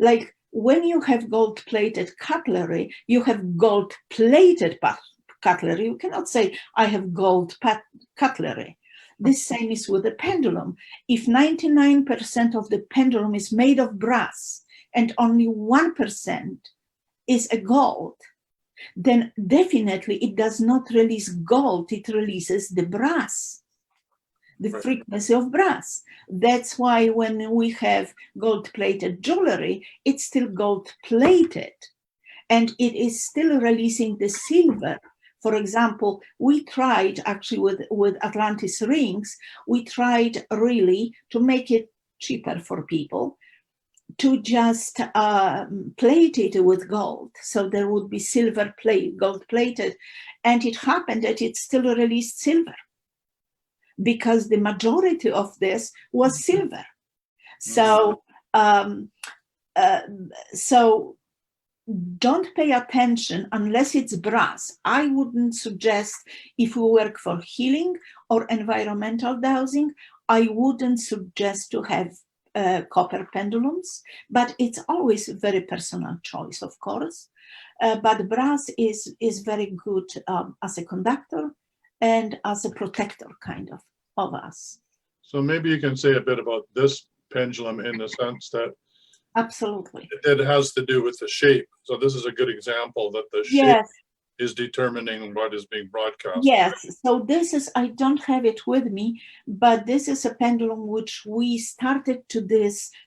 like, when you have gold-plated cutlery, you have gold-plated cutlery. You cannot say, I have gold cutlery. The same is with the pendulum. If 99% of the pendulum is made of brass and only 1% is a gold, then definitely it does not release gold, it releases the brass, the frequency of brass. That's why when we have gold-plated jewelry, it's still gold-plated, and it is still releasing the silver. For example, we tried actually with Atlantis rings, we tried really to make it cheaper for people, to just plate it with gold. So there would be silver gold-plated, and it happened that it still released silver, because the majority of this was silver. So, so don't pay attention unless it's brass. I wouldn't suggest, if we work for healing or environmental dowsing, I wouldn't suggest to have copper pendulums, but it's always a very personal choice, of course. But brass is very good as a conductor and as a protector kind of us. So maybe you can say a bit about this pendulum, in the sense that Absolutely. it has to do with the shape. So this is a good example that the shape Yes. is determining what is being broadcast. Yes, so this is, I don't have it with me, but this is a pendulum which we started to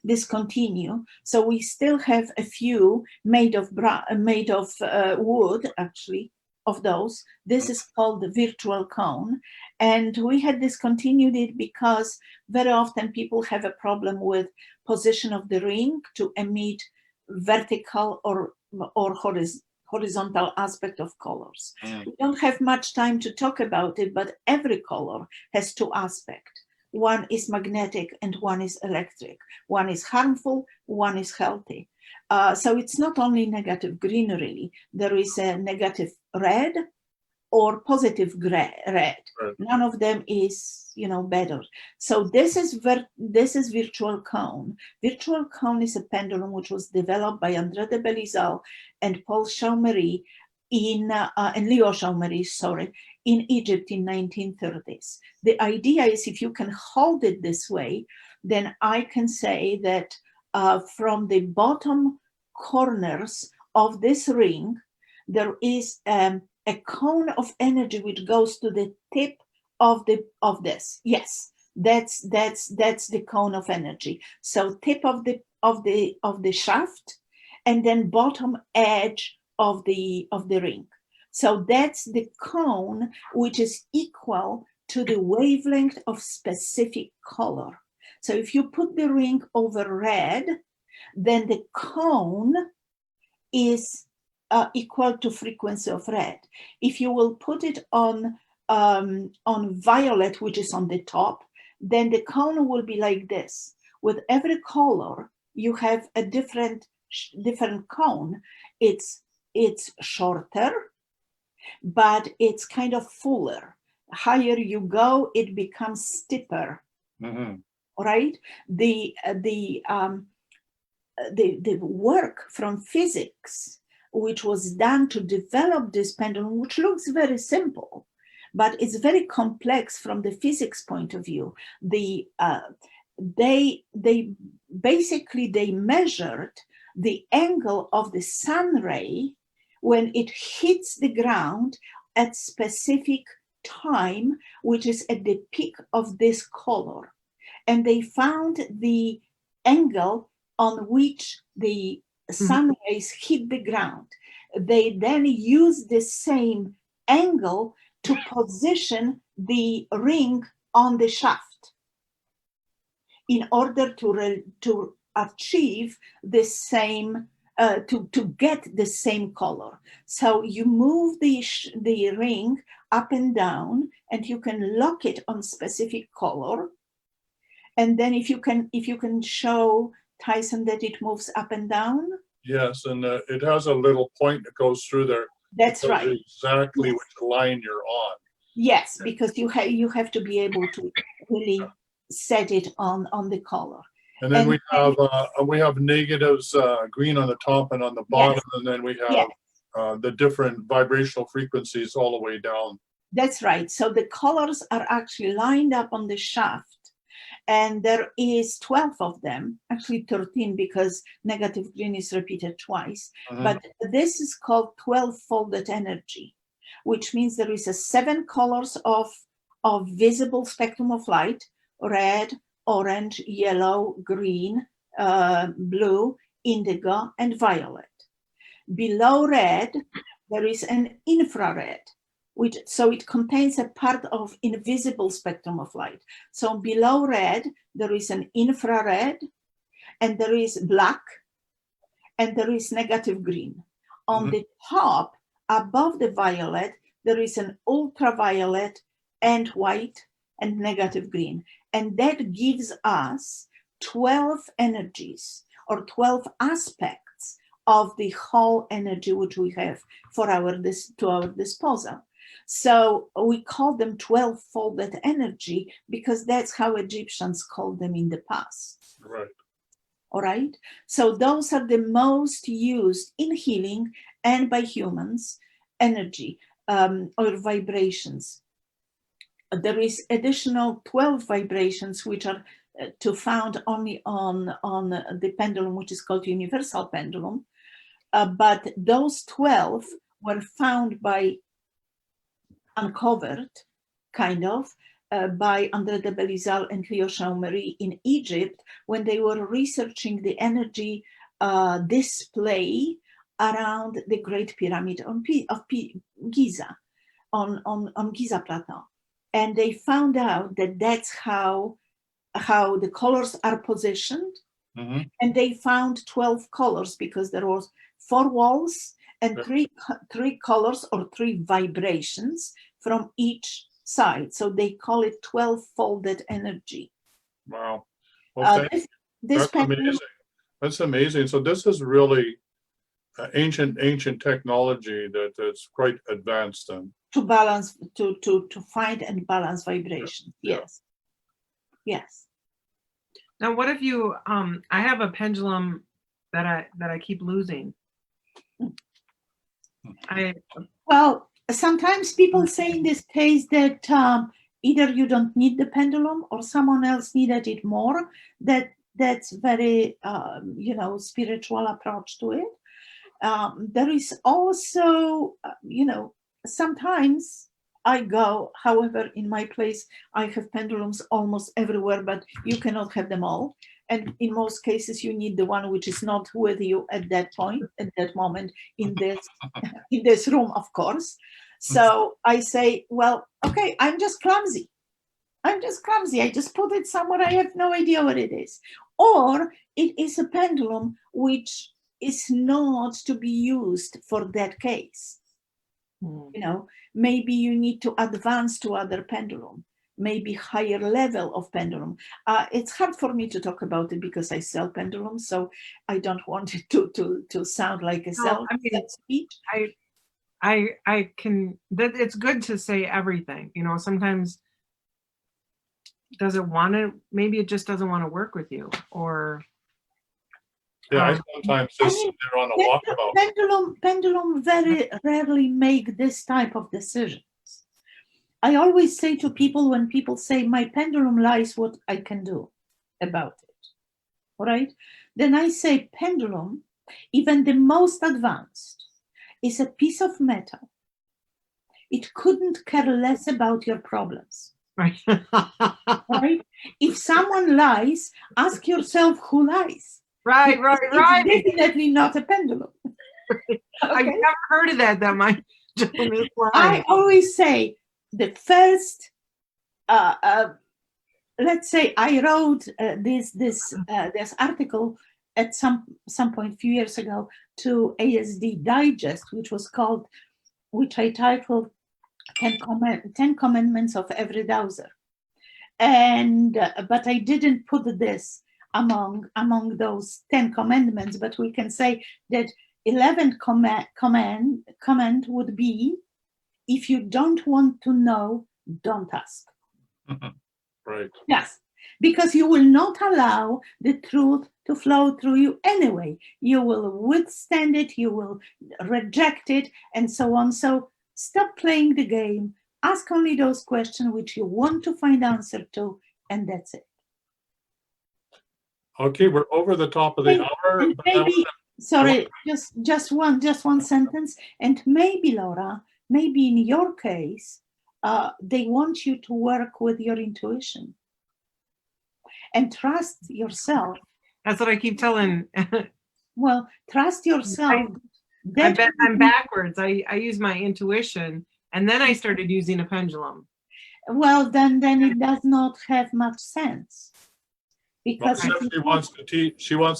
discontinue. So we still have a few made of wood, actually, of those. This is called the virtual cone. And we had discontinued it because very often people have a problem with position of the ring to emit vertical or horizontal aspect of colors. We don't have much time to talk about it, but every color has two aspects. One is magnetic and one is electric. One is harmful, one is healthy. So it's not only negative green, really. There is a negative red or positive red. Right. None of them is, better. So this is virtual cone. Virtual cone is a pendulum which was developed by André de Belizal and Paul Chaumery and Leo Chaumery, in Egypt in 1930s. The idea is if you can hold it this way, then I can say that from the bottom corners of this ring, there is a cone of energy which goes to the tip of this. Yes, that's the cone of energy. So tip of the shaft, and then bottom edge of the ring. So that's the cone which is equal to the wavelength of specific color. So if you put the ring over red, then the cone is equal to frequency of red. If you will put it on violet, which is on the top, then the cone will be like this. With every color, you have a different cone. It's shorter, but it's kind of fuller. Higher you go, it becomes steeper. Mm-hmm. Right? The work from physics, which was done to develop this pendulum, which looks very simple, but it's very complex from the physics point of view. They measured the angle of the sun ray when it hits the ground at specific time, which is at the peak of this color. And they found the angle on which the sun rays hit the ground. They then use the same angle to position the ring on the shaft in order to achieve the same, to get the same color. So you move the ring up and down, and you can lock it on specific color. And then if you can show Tyhson that it moves up and down. Yes, and it has a little point that goes through there. That's right. Exactly yes. Which line you're on. Yes, because you have to be able to really set it on the color. And then we have negatives, green on the top and on the bottom, yes. And then we have the different vibrational frequencies all the way down. That's right. So the colors are actually lined up on the shaft. And there is 12 of them, actually 13 because negative green is repeated twice. Mm-hmm. But this is called 12-folded energy, which means there is 7 colors of visible spectrum of light: red, orange, yellow, green, blue, indigo, and violet. Below red, there is an infrared. So it contains a part of invisible spectrum of light. So below red, there is an infrared, and there is black, and there is negative green. On the top, above the violet, there is an ultraviolet and white and negative green. And that gives us 12 energies or 12 aspects of the whole energy which we have to our disposal. So we call them 12-folded energy because that's how Egyptians called them in the past. Right. All right. So those are the most used in healing and by humans energy or vibrations. There is additional 12 vibrations which are to found only on the pendulum, which is called universal pendulum. But those 12 were found uncovered, kind of, by André de Belizal and Leo Chaumery in Egypt when they were researching the energy display around the Great Pyramid of Giza, on Giza Plateau. And they found out that that's how the colors are positioned Mhm. and they found 12 colors because there was 4 walls and Yeah. three colors or 3 vibrations from each side. So they call it 12-folded energy. Wow. Well, This that's pendulum, amazing. That's amazing. So this is really ancient technology that's quite advanced then. to balance, to find and balance vibration. Yeah. Yes. Yes. Now, what if you, I have a pendulum that I keep losing. Well, sometimes people say in this case that either you don't need the pendulum or someone else needed it more. That's very, spiritual approach to it. There is also, sometimes I go, however, in my place, I have pendulums almost everywhere, but you cannot have them all. And in most cases, you need the one which is not with you at that point, at that moment in this room, of course. So I say, well, okay, I'm just clumsy. I just put it somewhere. I have no idea what it is. Or it is a pendulum which is not to be used for that case. Maybe you need to advance to other pendulum, maybe higher level of pendulum. It's hard for me to talk about it because I sell pendulums, so I don't want it to sound like a sell speech. I can, that it's good to say everything, sometimes does it want to, maybe it just doesn't want to work with you, or Yeah, I sometimes just sit there on a walkabout. Pendulum very rarely make this type of decisions. I always say to people, when people say my pendulum lies, what I can do about it, all right? Then I say pendulum, even the most advanced, is a piece of metal. It couldn't care less about your problems. right? Right? If someone lies, ask yourself who lies. Right. It's definitely not a pendulum. I've Okay? never heard of that my pendulum is lying. I always say the first, let's say I wrote this article at some point a few years ago to ASD Digest, which I titled 10 Commandments of Every Dowser. And but I didn't put this among those 10 commandments, but we can say that 11th command would be, if you don't want to know, don't ask. Right. Yes, because you will not allow the truth to flow through you anyway. You will withstand it, you will reject it, and so on. So stop playing the game. Ask only those questions which you want to find answer to, and that's it. Okay, we're over the top of the hour. And maybe, sorry, just one sentence. And maybe, Laura, maybe in your case, they want you to work with your intuition and trust yourself. That's what I keep telling. Well, trust yourself. I bet I'm backwards. I use my intuition, and then I started using a pendulum. Well, then it does not have much sense, because she wants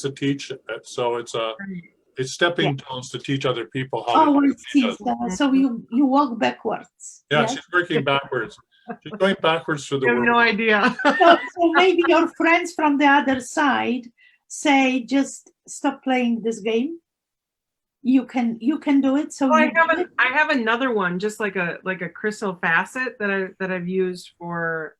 to teach it, so it's stepping stones to teach other people how to I do see. it. So you walk backwards. Yeah, she's working backwards. She's going backwards through the I have world. no idea. So maybe your friends from the other side say, just stop playing this game. You can do it. So I have another one, just like a crystal facet that I've used for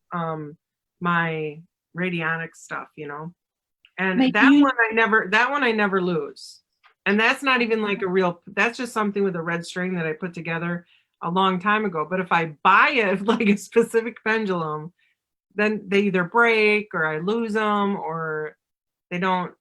my radionic stuff, and Maybe that one I never lose. And that's not even like a real, that's just something with a red string that I put together a long time ago. But if I buy it like a specific pendulum, then they either break or I lose them or they don't.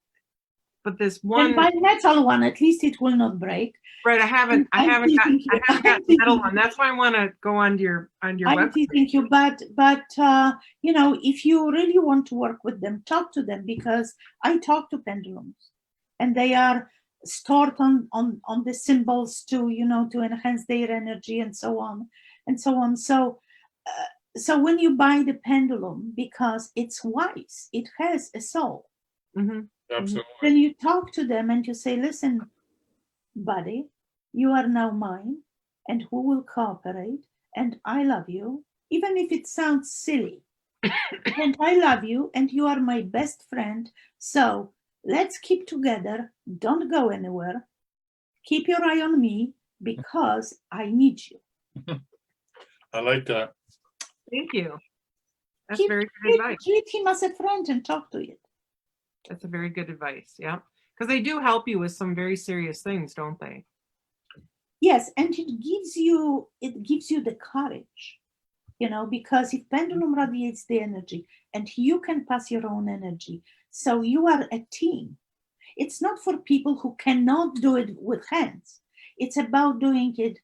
But this one, and by metal one, at least it will not break. Right, I haven't got metal one. That's why I want to go onto your website. I'm teasing you, but if you really want to work with them, talk to them, because I talk to pendulums, and they are stored on the symbols to enhance their energy and so on and so on. So when you buy the pendulum, because it's wise, it has a soul. Mm-hmm. Absolutely. Then you talk to them and you say, listen, buddy, you are now mine, and who will cooperate, and I love you, even if it sounds silly. And I love you, and you are my best friend. So let's keep together. Don't go anywhere. Keep your eye on me because I need you. I like that. Thank you. That's Keep- very good advice. Treat him as a friend and talk to it. That's a very good advice. Yeah. Because they do help you with some very serious things, don't they? Yes, and it gives you the courage, because if pendulum radiates the energy and you can pass your own energy, so you are a team. It's not for people who cannot do it with hands. It's about doing it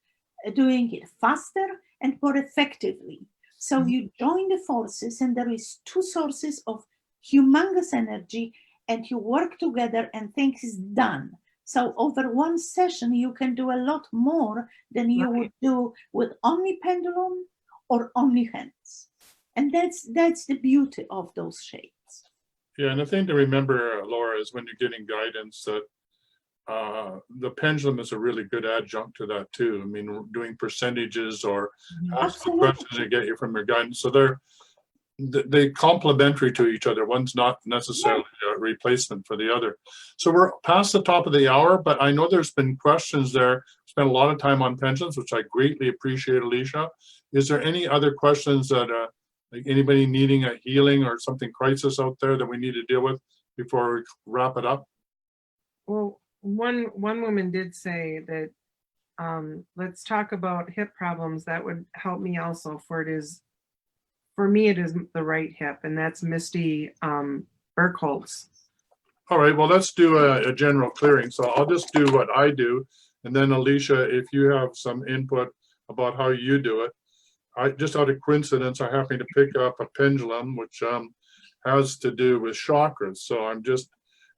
faster and more effectively. So you join the forces, and there is two sources of humongous energy, and you work together, and things is done. So over one session, you can do a lot more than you would do with only pendulum or only hands. And that's the beauty of those shapes. Yeah, and the thing to remember, Laura, is when you're getting guidance that the pendulum is a really good adjunct to that too. I mean, doing percentages or asking Absolutely. questions to get you from your guidance. So they complementary to each other. One's not necessarily a replacement for the other. So we're past the top of the hour, but I know there's been questions there. Spent a lot of time on pendulums, which I greatly appreciate, Alicia. Is there any other questions that like anybody needing a healing or something crisis out there that we need to deal with before we wrap it up? Well, one woman did say that let's talk about hip problems. That would help me also. For me, it is the right hip, and that's Misty Burkholz. All right, well, let's do a general clearing. So I'll just do what I do. And then Alicia, if you have some input about how you do it. I just out of coincidence, I happen to pick up a pendulum, which has to do with chakras. So I'm just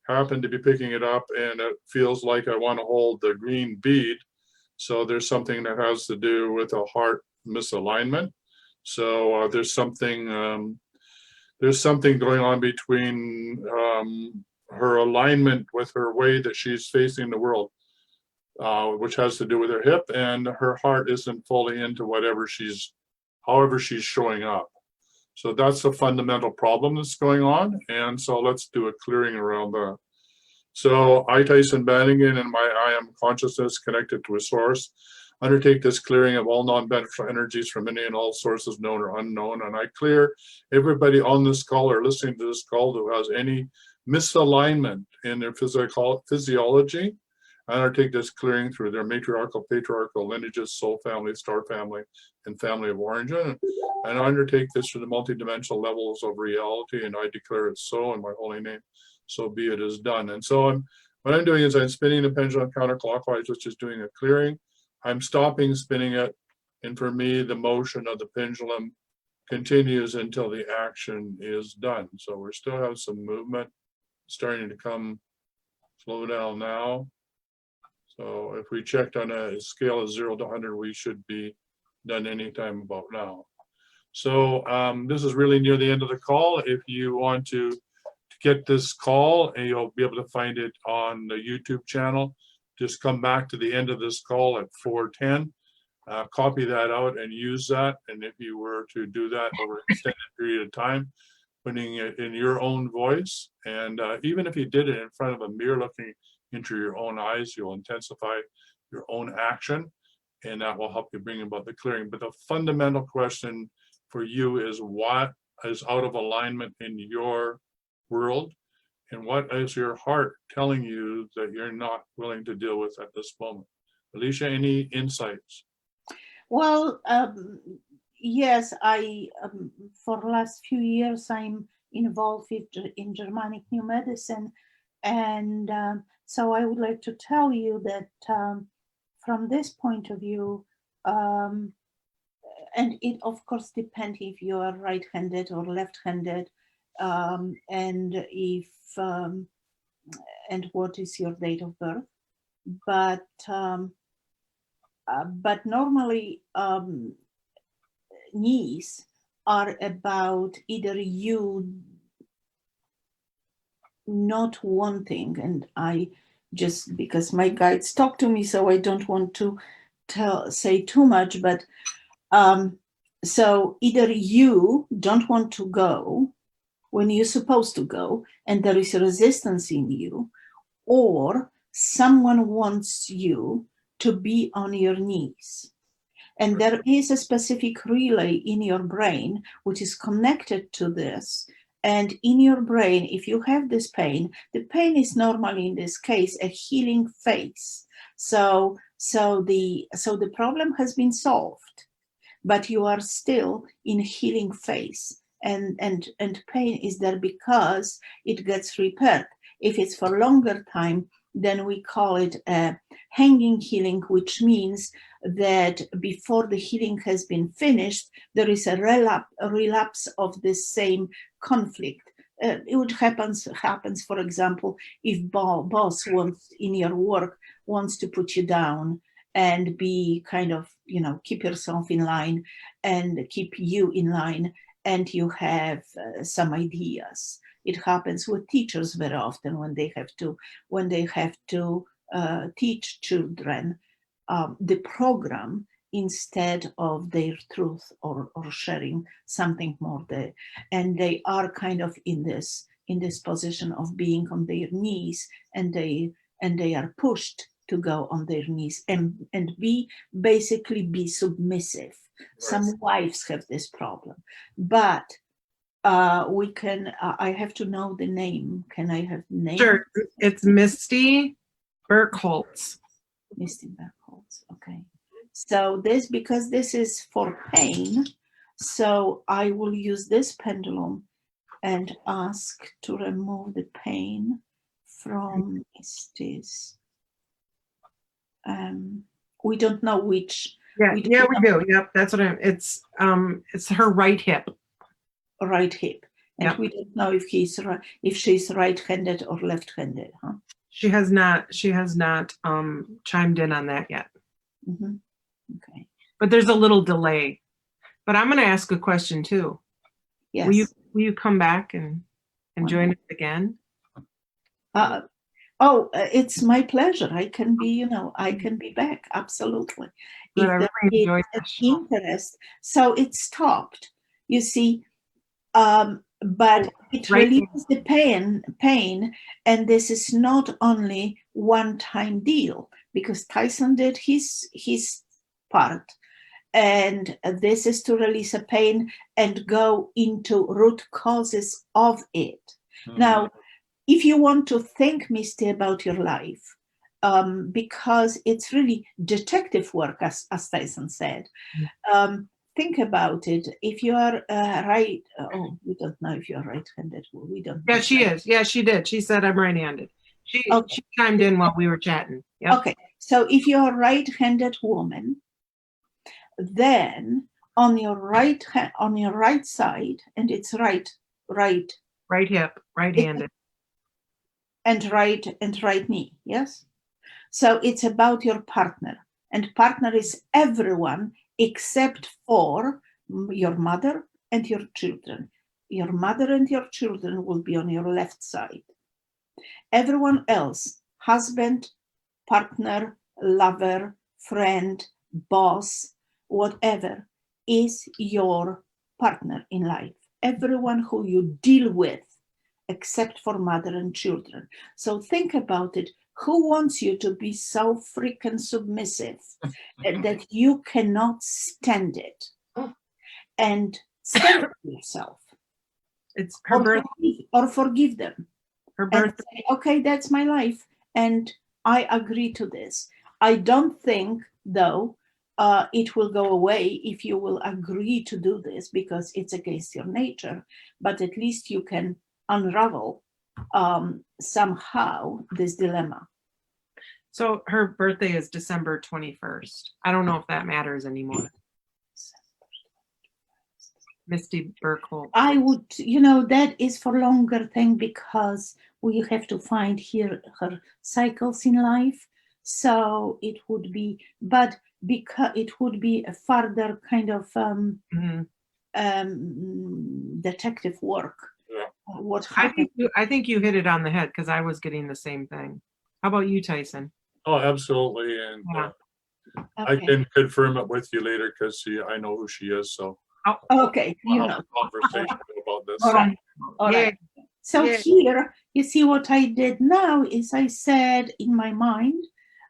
happen to be picking it up, and it feels like I want to hold the green bead. So there's something that has to do with a heart misalignment. So there's something going on between her alignment with her way that she's facing the world, which has to do with her hip, and her heart isn't fully into however she's showing up. So that's the fundamental problem that's going on. And so let's do a clearing around that. So I, Tyhson Banighen, and my I am consciousness connected to a source, undertake this clearing of all non-beneficial energies from any and all sources known or unknown. And I clear everybody on this call or listening to this call who has any misalignment in their physiology. I undertake this clearing through their matriarchal, patriarchal lineages, soul family, star family, and family of origin. And I undertake this through the multidimensional levels of reality, and I declare it so in my holy name. So be it is done. And so what I'm doing is I'm spinning the pendulum counterclockwise, which is doing a clearing. I'm stopping spinning it. And for me, the motion of the pendulum continues until the action is done. So we still have some movement starting to come, slow down now. So if we checked on a scale of 0 to 100, we should be done anytime about now. So this is really near the end of the call. If you want to get this call, and you'll be able to find it on the YouTube channel, just come back to the end of this call at 4:10, copy that out and use that. And if you were to do that over an extended period of time, putting it in your own voice, and even if you did it in front of a mirror looking into your own eyes, you'll intensify your own action, and that will help you bring about the clearing. But the fundamental question for you is, what is out of alignment in your world, and what is your heart telling you that you're not willing to deal with at this moment? Alicia, any insights? Well, yes, I for the last few years I'm involved in Germanic New Medicine, and so I would like to tell you that from this point of view, and it of course depends if you are right-handed or left-handed, and if and what is your date of birth, but normally knees are about either you not wanting, and I just, because my guides talk to me, so I don't want to say too much, but so either you don't want to go when you're supposed to go, and there is a resistance in you, or someone wants you to be on your knees. And there is a specific relay in your brain which is connected to this. And in your brain, if you have this pain, the pain is normally in this case a healing phase. So the problem has been solved, but you are still in healing phase. And pain is there because it gets repaired. If it's for longer time, then we call it a hanging healing, which means that before the healing has been finished, there is a relapse of the same conflict. It would happens, for example, if boss wants in your work wants to put you down and be kind of, keep yourself in line and keep you in line, and you have some ideas. It happens with teachers very often when they have to teach children the program instead of their truth or sharing something more there. And they are kind of in this position of being on their knees, and they are pushed to go on their knees and basically be submissive. Right. Some wives have this problem, but we can, I have to know the name. Can I have the name? Sure. It's Misty Burkholz. Misty Burkholz. Okay. So because this is for pain, so I will use this pendulum and ask to remove the pain from Misty's. We don't know which. We do. Yep, that's what it's her right hip. Right hip, and yep. We don't know if she's right-handed or left-handed, huh? She has not chimed in on that yet. Mm-hmm. Okay. But there's a little delay. But I'm going to ask a question too. Yes. Will you come back and join us again? It's my pleasure. I can be back. Absolutely. But I really enjoyed this interest. So it stopped. You see, but it relieves the pain, and this is not only one-time deal, because Tyhson did his part, and this is to release a pain and go into root causes of it. Mm-hmm. Now, if you want to think, Misty, about your life, because it's really detective work, as Tyhson said. Think about it. If you are right, we don't know if you're right-handed. We don't. Yeah, she is. Yeah, she did. She said I'm right-handed. She chimed in while we were chatting. Yep. Okay, so if you're a right-handed woman, then on your right side, and it's right hip, right-handed, and right knee. Yes. So it's about your partner, and partner is everyone except for your mother and your children. Your mother and your children will be on your left side. Everyone else, husband, partner, lover, friend, boss, whatever, is your partner in life. Everyone who you deal with, except for mother and children. So think about it. Who wants you to be so freaking submissive that you cannot stand it and stand for yourself? It's her birthday. Or forgive them. Her birthday. Say, okay, that's my life, and I agree to this. I don't think, though, it will go away if you will agree to do this, because it's against your nature, but at least you can unravel somehow this dilemma. So her birthday is December 21st. I don't know if that matters anymore. Misty Burkholz. I would, that is for longer thing, because we have to find here her cycles in life. So it would be, but because it would be a further kind of detective work. what happened. I think you hit it on the head because I was getting the same thing. How about you, Tyson? Oh, absolutely. And Yeah. I Okay. can confirm it with you later because I know who she is. So Okay, you we'll know. have a conversation about this. All right. All Yeah. right. So Yeah. here, you see what I did now is I said in my mind,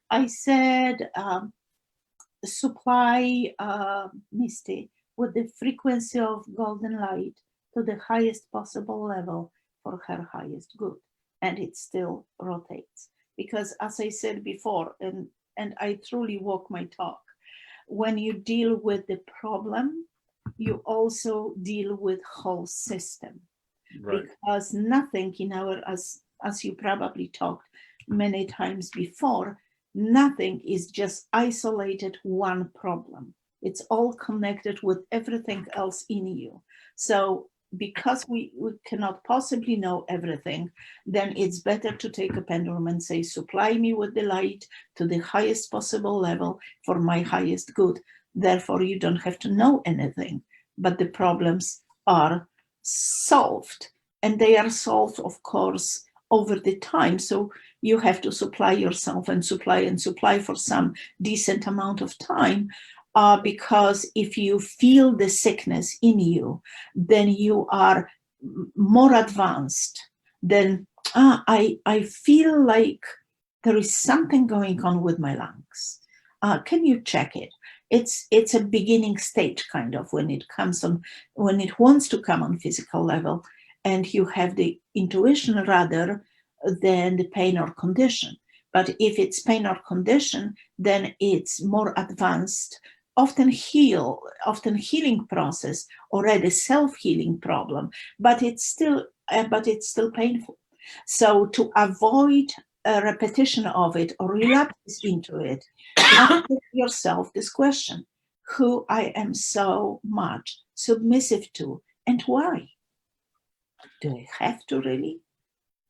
I said, supply Misty with the frequency of golden light to the highest possible level for her highest good. And it still rotates. Because as I said before, and I truly walk my talk, when you deal with the problem, you also deal with whole system. Right. Because nothing in our, as you probably talked many times before, nothing is just isolated one problem. It's all connected with everything else in you. So because we cannot possibly know everything, then it's better to take a pendulum and say, supply me with the light to the highest possible level for my highest good. Therefore, you don't have to know anything, but the problems are solved. And they are solved, of course, over the time. So you have to supply yourself and supply for some decent amount of time. Because if you feel the sickness in you, then you are more advanced. Then I feel like there is something going on with my lungs. Can you check it? It's a beginning stage kind of when it comes on, when it wants to come on physical level, and you have the intuition rather than the pain or condition. But if it's pain or condition, then it's more advanced, often healing process, already self-healing problem, but it's still painful. So to avoid a repetition of it or relapse into it, ask yourself this question: who I am so much submissive to, and why? Do I have to really?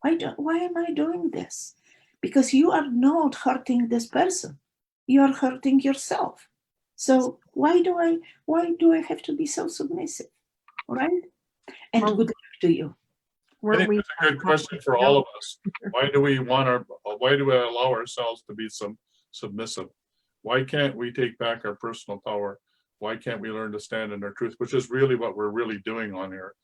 Why am I doing this? Because you are not hurting this person. You are hurting yourself. So why do I have to be so submissive? All right? And Well, good luck to you. I Weren't think we? that's a good question for all of us. Why do we allow ourselves to be submissive? Why can't we take back our personal power? Why can't we learn to stand in our truth, which is really what we're really doing on here.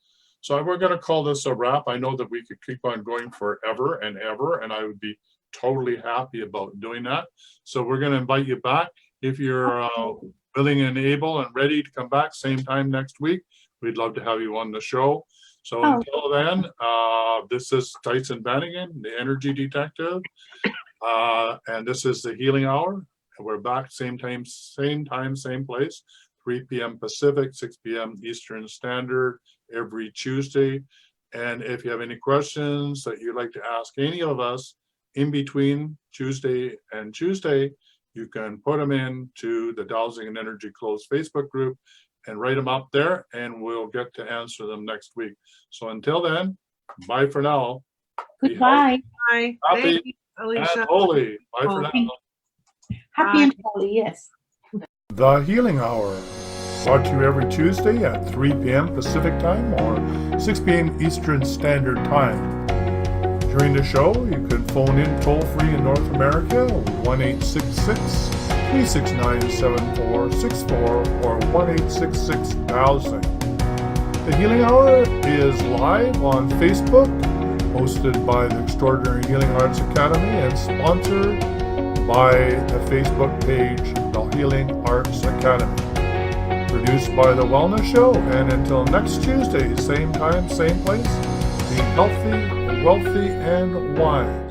So we're going to call this a wrap. I know that we could keep on going forever and ever, and I would be totally happy about doing that. So we're going to invite you back. If you're willing and able and ready to come back same time next week, we'd love to have you on the show. So until then, this is Tyhson Banighen, the energy detective, and this is the healing hour. We're back same time, same place, 3 p.m. Pacific, 6 p.m. Eastern Standard, every Tuesday. And if you have any questions that you'd like to ask any of us in between Tuesday and Tuesday, you can put them into the Dowsing and Energy Closed Facebook group and write them up there, and we'll get to answer them next week. So until then, bye for now. Goodbye. Bye. Happy Thank you, And Alicia. holy. Bye for Oh, now. Happy and holy, yes. The Healing Hour, brought to you every Tuesday at 3 p.m. Pacific Time or 6 p.m. Eastern Standard Time. During the show, you can phone in toll-free in North America, 1-866-369-7464 or 1-866-1000. The Healing Hour is live on Facebook, hosted by the Extraordinary Healing Arts Academy and sponsored by the Facebook page, The Healing Arts Academy. Produced by The Wellness Show, and until next Tuesday, same time, same place, be healthy, wealthy, and wise.